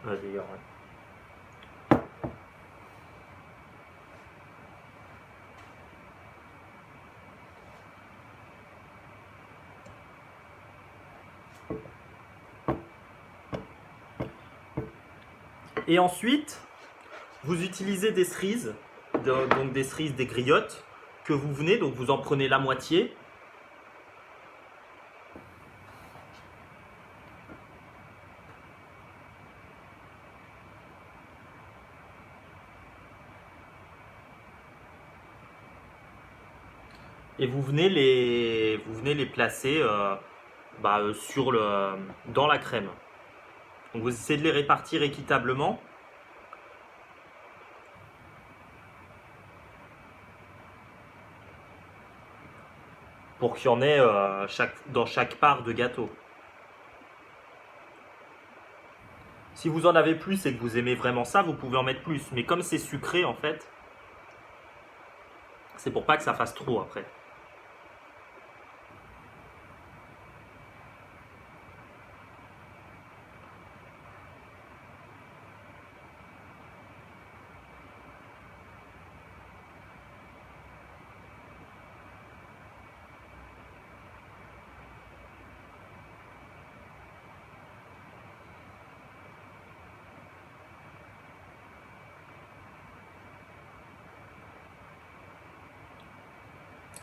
Vas-y, ouais. Et ensuite, vous utilisez des cerises, donc des cerises, des griottes, que vous venez, donc vous en prenez la moitié. Et vous venez les placer dans la crème. Donc vous essayez de les répartir équitablement. Pour qu'il y en ait dans chaque part de gâteau. Si vous en avez plus et que vous aimez vraiment ça, vous pouvez en mettre plus. Mais comme c'est sucré en fait, c'est pour pas que ça fasse trop après.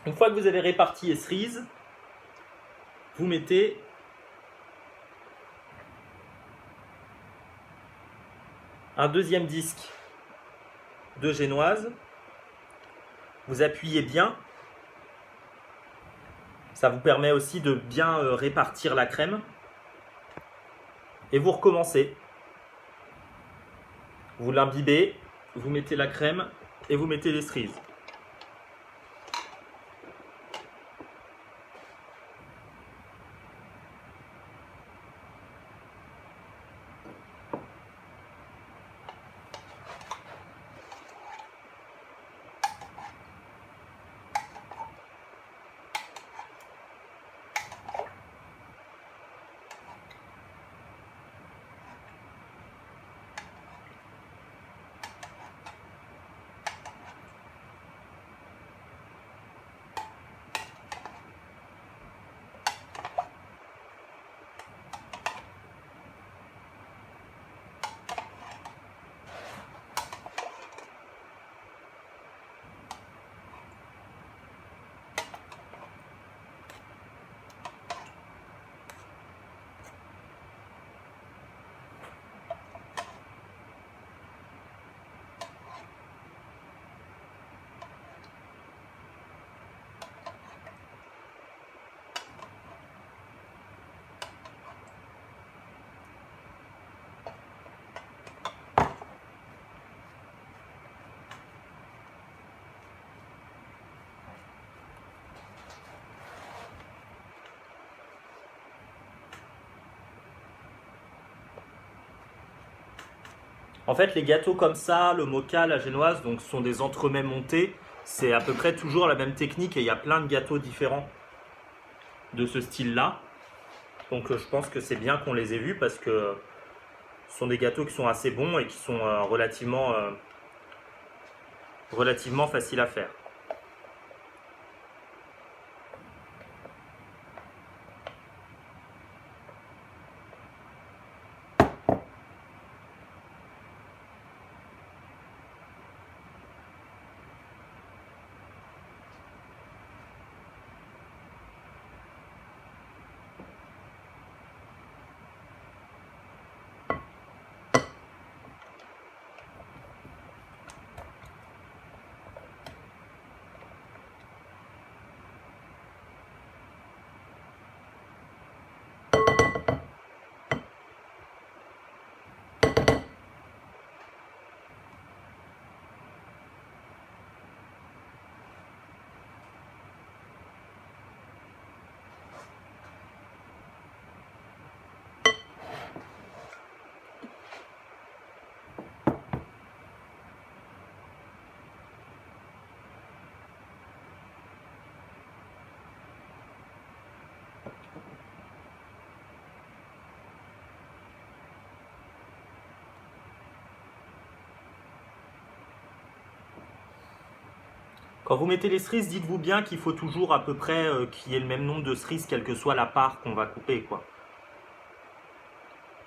Une fois que vous avez réparti les cerises, vous mettez un deuxième disque de génoise. Vous appuyez bien. Ça vous permet aussi de bien répartir la crème. Et vous recommencez. Vous l'imbibez, vous mettez la crème et vous mettez les cerises. En fait, les gâteaux comme ça, le moka, la génoise, donc ce sont des entremets montés. C'est à peu près toujours la même technique et il y a plein de gâteaux différents de ce style-là. Donc je pense que c'est bien qu'on les ait vus parce que ce sont des gâteaux qui sont assez bons et qui sont relativement faciles à faire. Quand vous mettez les cerises, dites-vous bien qu'il faut toujours à peu près qu'il y ait le même nombre de cerises, quelle que soit la part qu'on va couper, quoi.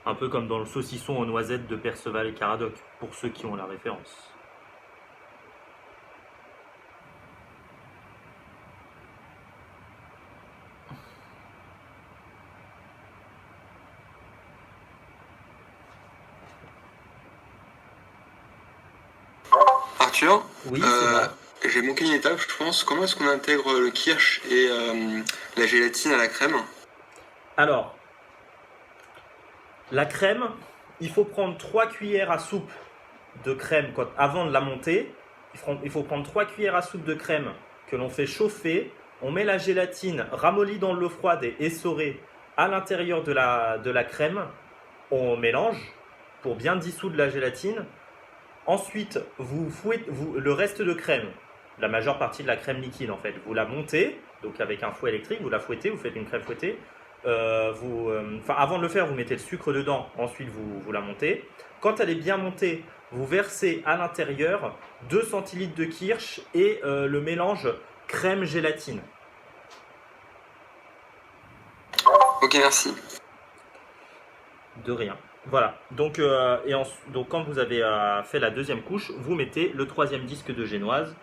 Un peu comme dans le saucisson aux noisettes de Perceval et Caradoc, pour ceux qui ont la référence. Arthur, Oui, c'est moi. j'ai manqué une étape, je pense. Comment est-ce qu'on intègre le kirsch et la gélatine à la crème? Alors, la crème, il faut prendre 3 cuillères à soupe de crème avant de la monter. Il faut prendre 3 cuillères à soupe de crème que l'on fait chauffer. On met la gélatine ramollie dans l'eau froide et essorée à l'intérieur de la crème. On mélange pour bien dissoudre la gélatine. Ensuite, vous fouettez le reste de crème, la majeure partie de la crème liquide en fait, vous la montez, donc avec un fouet électrique, vous la fouettez, vous faites une crème fouettée. Avant de le faire, vous mettez le sucre dedans, ensuite vous la montez. Quand elle est bien montée, vous versez à l'intérieur 2 centilitres de kirsch et le mélange crème-gélatine. Ok, merci. De rien. Voilà. Donc, donc quand vous avez fait la deuxième couche, vous mettez le 3e disque de génoise.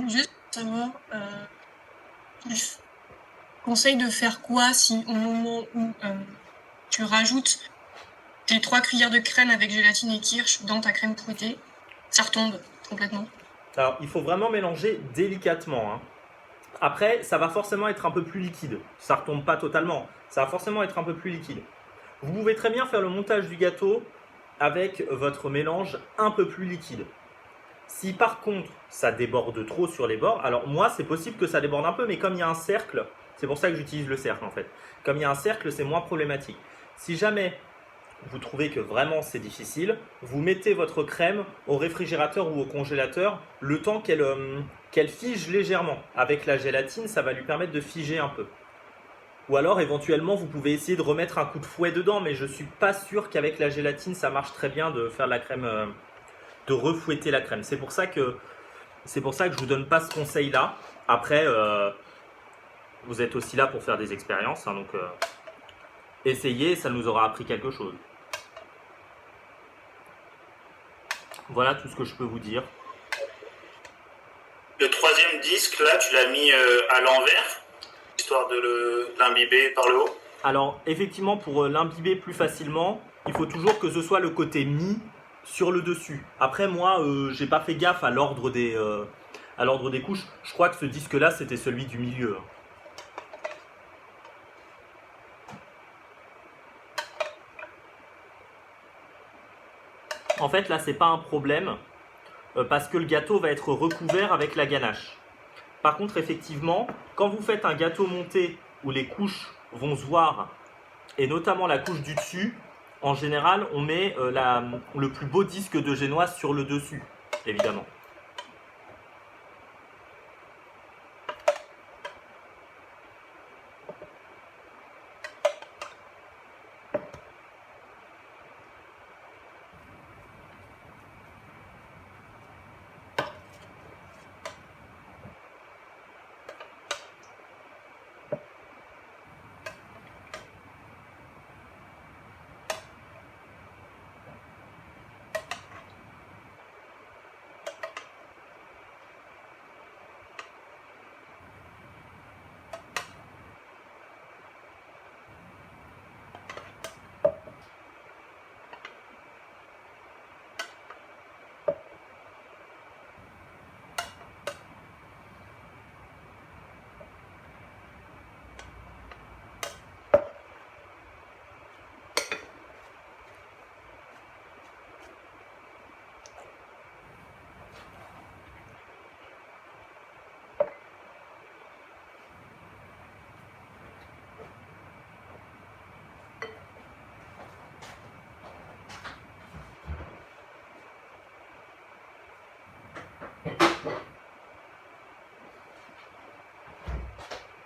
Juste pour savoir, je conseille de faire quoi si au moment où tu rajoutes tes 3 cuillères de crème avec gélatine et kirsch dans ta crème fouettée, ça retombe complètement. Alors, il faut vraiment mélanger délicatement, hein. Après, ça va forcément être un peu plus liquide. Ça ne retombe pas totalement. Ça va forcément être un peu plus liquide. Vous pouvez très bien faire le montage du gâteau avec votre mélange un peu plus liquide. Si par contre, ça déborde trop sur les bords, alors moi, c'est possible que ça déborde un peu, mais comme il y a un cercle, c'est pour ça que j'utilise le cercle en fait. Comme il y a un cercle, c'est moins problématique. Si jamais vous trouvez que vraiment c'est difficile, vous mettez votre crème au réfrigérateur ou au congélateur le temps qu'elle fige légèrement. Avec la gélatine, ça va lui permettre de figer un peu. Ou alors éventuellement vous pouvez essayer de remettre un coup de fouet dedans, mais je suis pas sûr qu'avec la gélatine ça marche très bien de faire la crème, de refouetter la crème. C'est pour ça que je vous donne pas ce conseil là. Après vous êtes aussi là pour faire des expériences, hein, donc essayez, ça nous aura appris quelque chose. Voilà tout ce que je peux vous dire. Le 3e disque, là, tu l'as mis à l'envers, histoire de l'imbiber par le haut. Alors, effectivement, pour l'imbiber plus facilement, il faut toujours que ce soit le côté mis sur le dessus. Après, moi, j'ai pas fait gaffe à l'ordre des couches. Je crois que ce disque-là, c'était celui du milieu. En fait, là, c'est pas un problème parce que le gâteau va être recouvert avec la ganache. Par contre, effectivement, quand vous faites un gâteau monté où les couches vont se voir, et notamment la couche du dessus, en général, on met le plus beau disque de génoise sur le dessus, évidemment.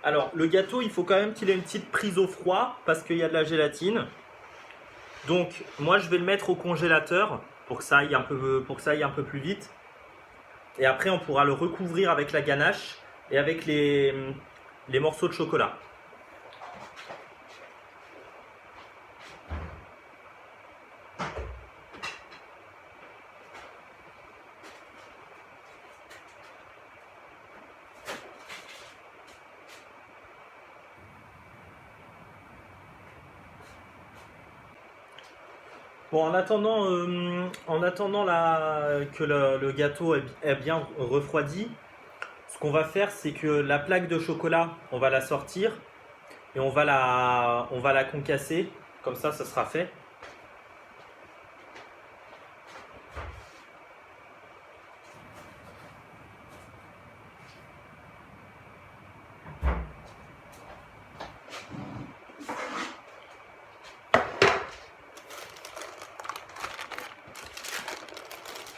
Alors, le gâteau, il faut quand même qu'il ait une petite prise au froid parce qu'il y a de la gélatine. Donc, moi, je vais le mettre au congélateur pour que ça aille un peu plus vite. Et après, on pourra le recouvrir avec la ganache et avec les morceaux de chocolat. Bon, en attendant que le gâteau est bien refroidi, ce qu'on va faire, c'est que la plaque de chocolat, on va la sortir et on va la concasser. Comme ça sera fait.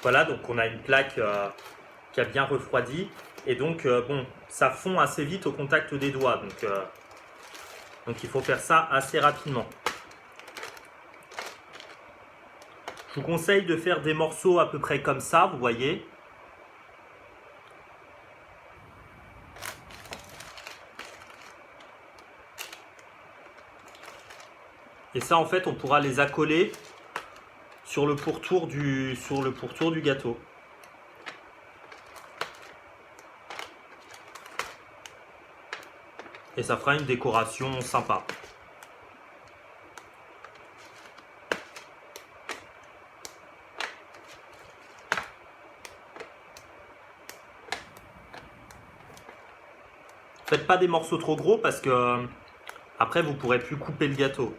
Voilà, donc on a une plaque qui a bien refroidi. Et donc, bon, ça fond assez vite au contact des doigts. Donc il faut faire ça assez rapidement. Je vous conseille de faire des morceaux à peu près comme ça, vous voyez. Et ça, en fait, on pourra les accoler sur le pourtour du gâteau. Et ça fera une décoration sympa. Faites pas des morceaux trop gros parce que après vous pourrez plus couper le gâteau.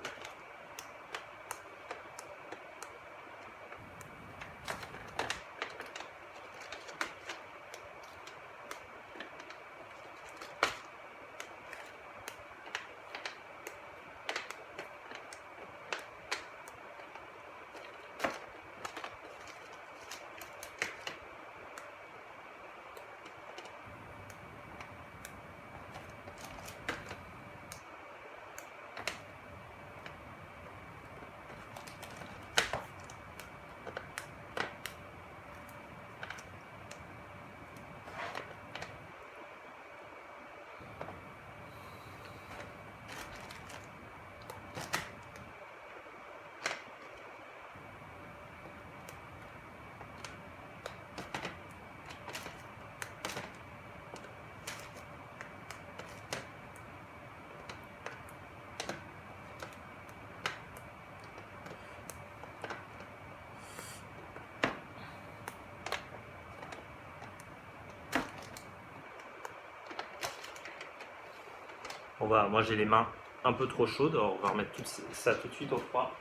Moi j'ai les mains un peu trop chaudes, alors on va remettre tout ça tout de suite au froid.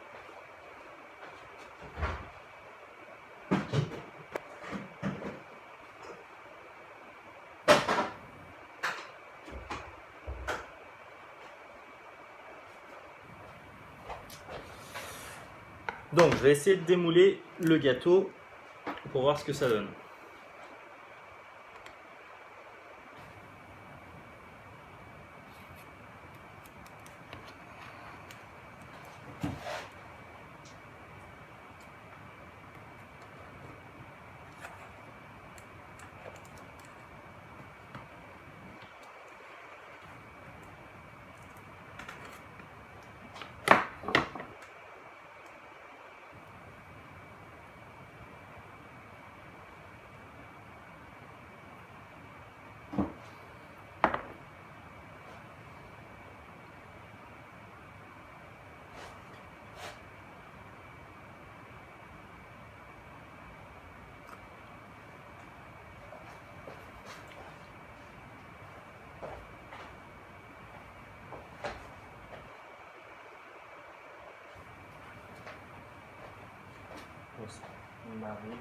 Donc je vais essayer de démouler le gâteau pour voir ce que ça donne. On arrive.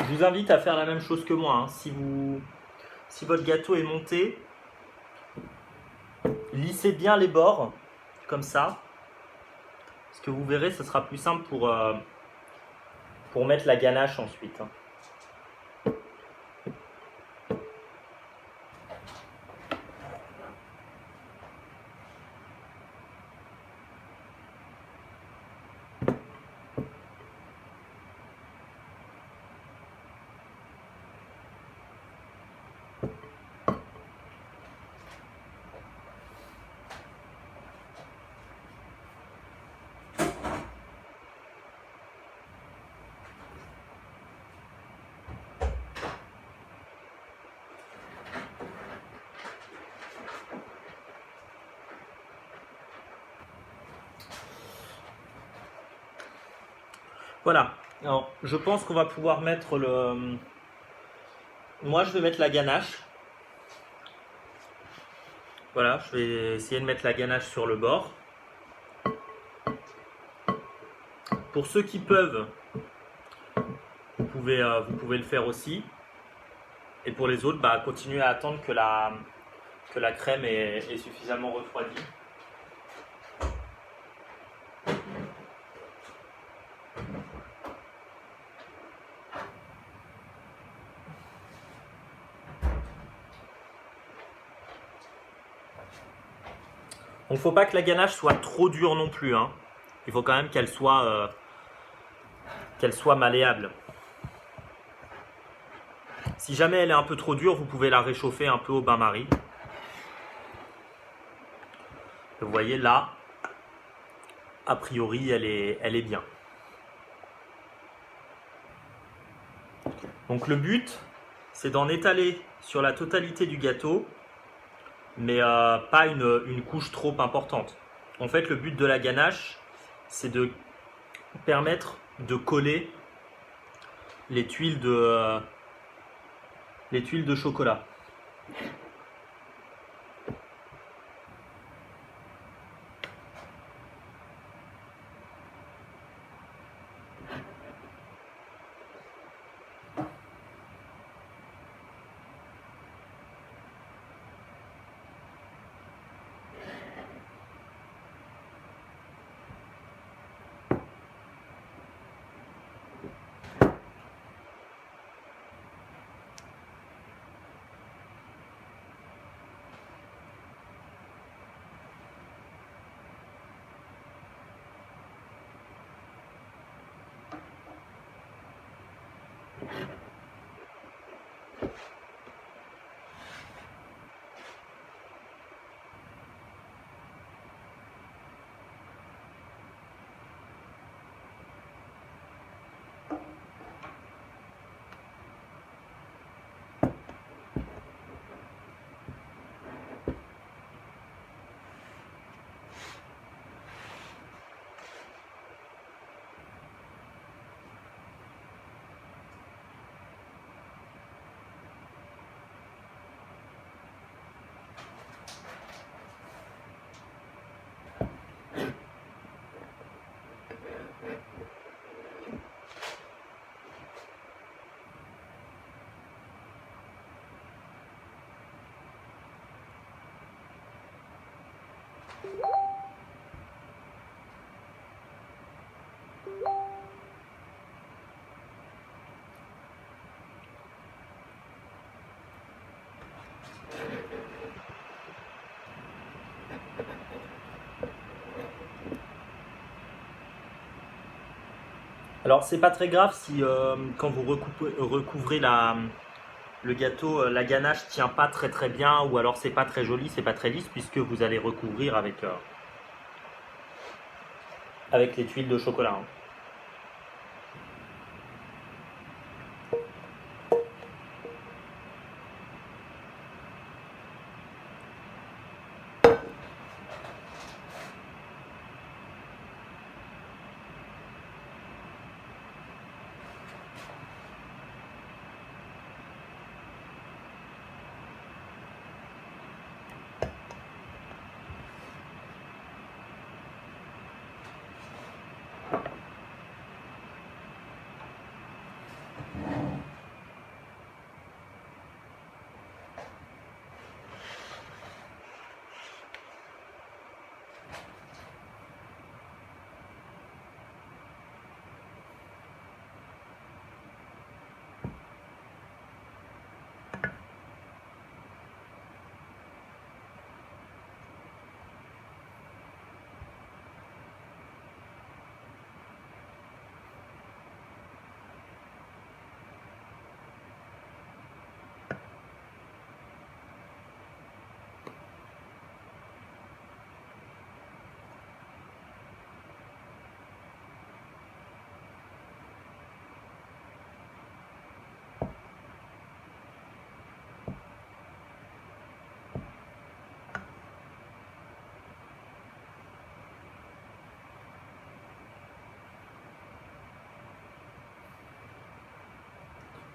Je vous invite à faire la même chose que moi. Hein. Si votre gâteau est monté, lissez bien les bords, comme ça. Parce que vous verrez, ce sera plus simple pour mettre la ganache ensuite. Hein. Voilà. Alors, je pense qu'on va pouvoir mettre le... Moi, je vais mettre la ganache. Voilà, je vais essayer de mettre la ganache sur le bord. Pour ceux qui peuvent, vous pouvez le faire aussi. Et pour les autres, bah, continuez à attendre que la crème est suffisamment refroidie. Il ne faut pas que la ganache soit trop dure non plus. Hein. Il faut quand même qu'elle soit malléable. Si jamais elle est un peu trop dure, vous pouvez la réchauffer un peu au bain-marie. Vous voyez là, a priori, elle est bien. Donc le but, c'est d'en étaler sur la totalité du gâteau, mais pas une couche trop importante. En fait, le but de la ganache, c'est de permettre de coller les tuiles de chocolat. Alors c'est pas très grave si quand vous recouvrez le gâteau, la ganache tient pas très très bien ou alors c'est pas très joli, c'est pas très lisse puisque vous allez recouvrir avec les tuiles de chocolat. Hein.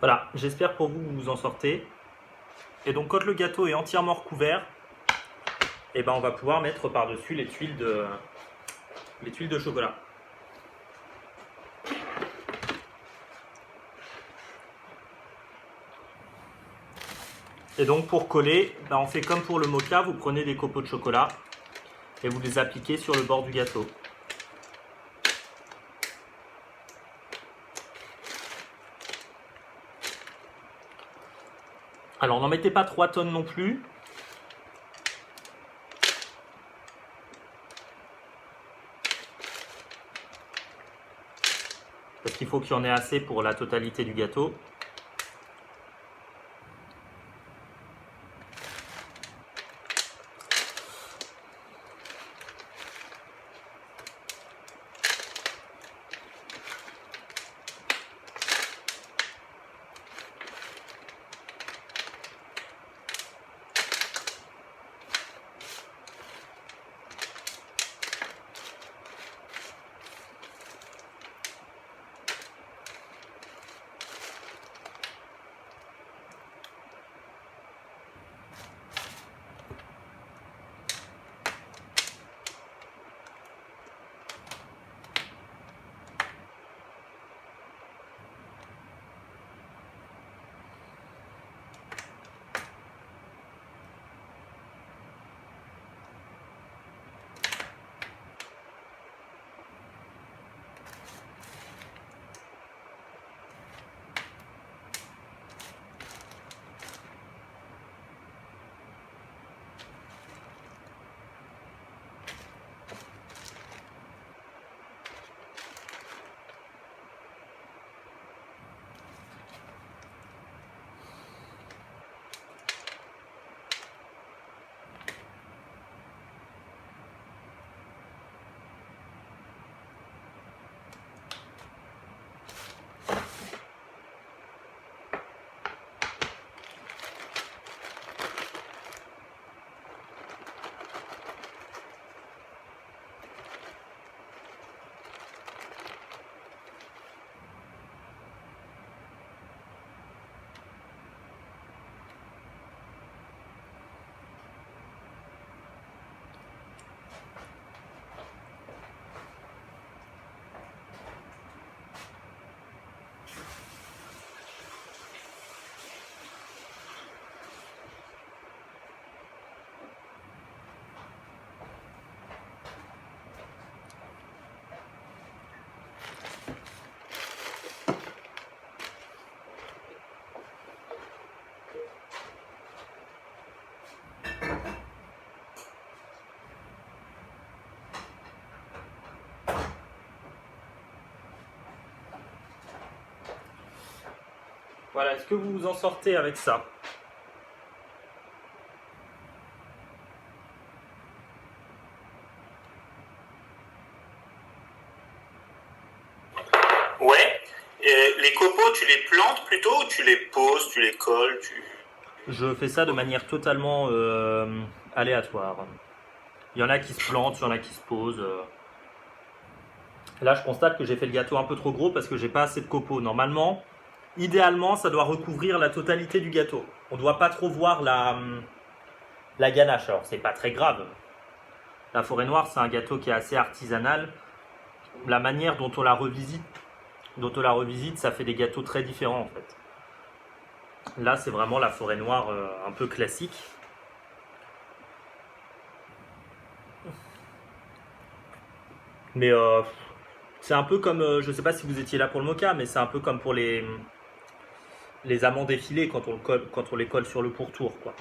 Voilà, j'espère pour vous que vous vous en sortez. Et donc quand le gâteau est entièrement recouvert, et ben on va pouvoir mettre par-dessus les tuiles de chocolat. Et donc pour coller, ben on fait comme pour le mocha, vous prenez des copeaux de chocolat et vous les appliquez sur le bord du gâteau. Alors n'en mettez pas 3 tonnes non plus. Parce qu'il faut qu'il y en ait assez pour la totalité du gâteau. Voilà, est-ce que vous vous en sortez avec ça? Ouais. Les copeaux, tu les plantes plutôt ou tu les poses, tu les colles, Je fais ça de manière totalement aléatoire. Il y en a qui se plantent, il y en a qui se posent. Là, je constate que j'ai fait le gâteau un peu trop gros parce que j'ai pas assez de copeaux. Normalement, idéalement, ça doit recouvrir la totalité du gâteau. On ne doit pas trop voir la ganache. Alors, c'est pas très grave. La forêt noire, c'est un gâteau qui est assez artisanal. La manière dont on la revisite, ça fait des gâteaux très différents en fait. Là, c'est vraiment la forêt noire un peu classique. Mais c'est un peu comme, je ne sais pas si vous étiez là pour le mocha, mais c'est un peu comme pour les amandes effilées quand on les colle sur le pourtour, quoi.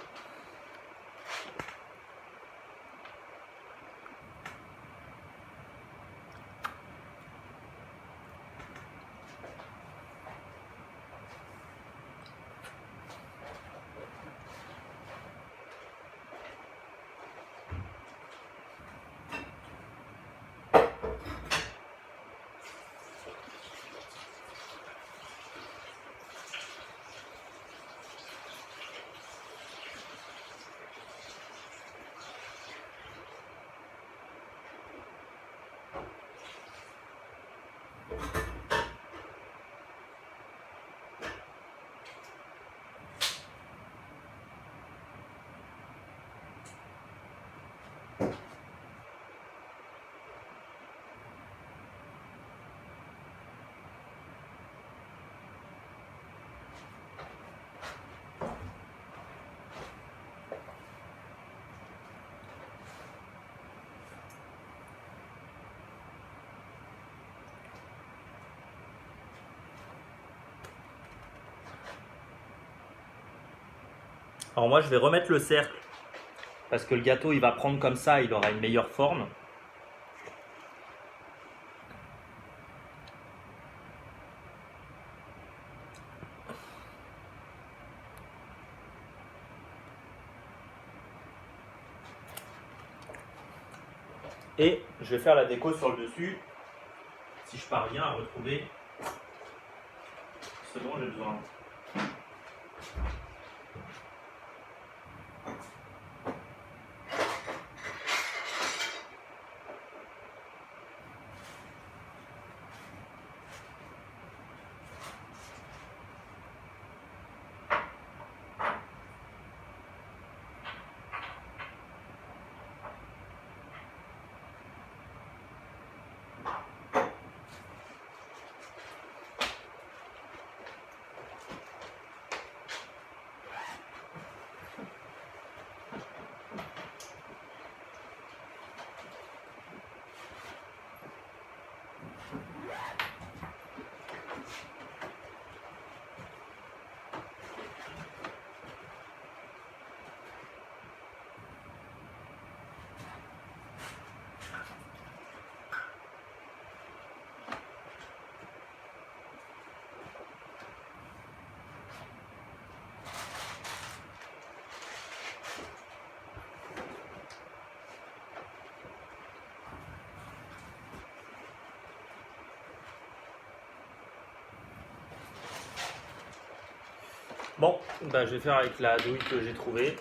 Alors moi je vais remettre le cercle parce que le gâteau il va prendre comme ça, il aura une meilleure forme. Et je vais faire la déco sur le dessus si je parviens à retrouver ce dont j'ai besoin. Bon, bah, je vais faire avec la douille que j'ai trouvée.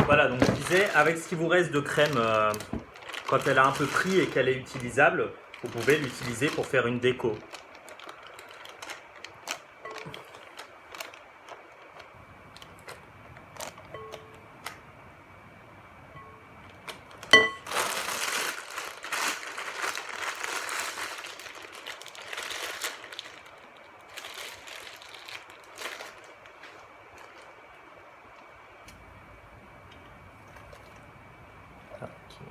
Voilà, donc je disais, avec ce qui vous reste de crème, quand elle a un peu pris et qu'elle est utilisable, vous pouvez l'utiliser pour faire une déco.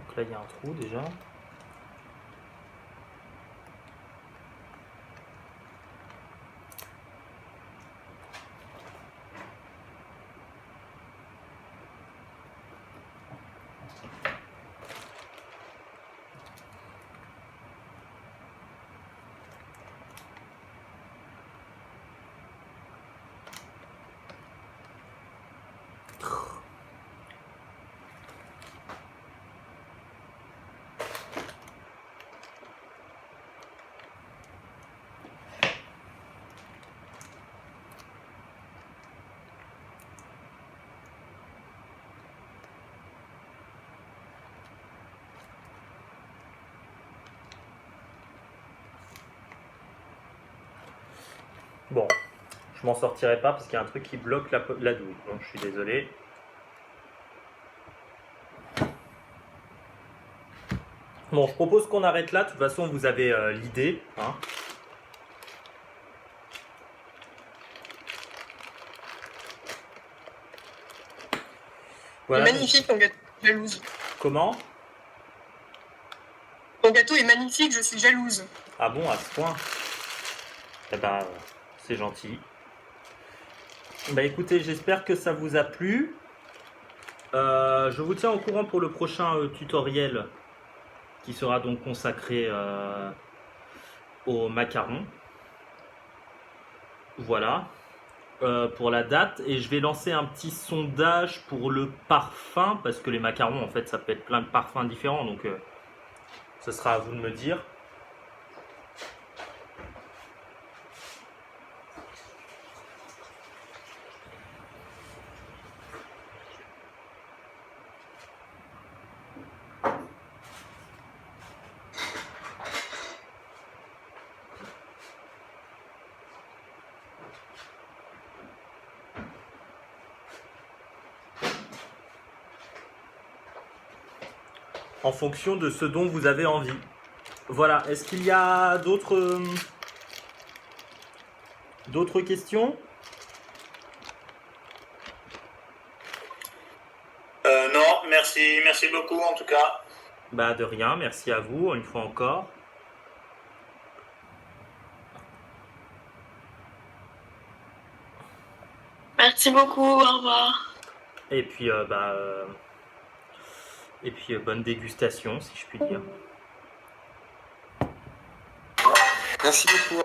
Donc là, il y a un trou déjà. Bon, je m'en sortirai pas parce qu'il y a un truc qui bloque la douille, donc je suis désolé. Bon, je propose qu'on arrête là, de toute façon vous avez l'idée. Hein. Voilà. Magnifique ton gâteau, jalouse. Comment? Ton gâteau est magnifique, je suis jalouse. Ah bon, à ce point? Eh ben, c'est gentil. Bah écoutez, j'espère que ça vous a plu. Je vous tiens au courant pour le prochain tutoriel qui sera donc consacré aux macarons. Voilà. Pour la date. Et je vais lancer un petit sondage pour le parfum parce que les macarons, en fait, ça peut être plein de parfums différents. Donc, ce sera à vous de me dire. En fonction de ce dont vous avez envie. Voilà, est-ce qu'il y a d'autres questions? Non, merci beaucoup en tout cas. Bah de rien, merci à vous, une fois encore. Merci beaucoup, au revoir. Et puis, bonne dégustation, si je puis dire. Merci beaucoup.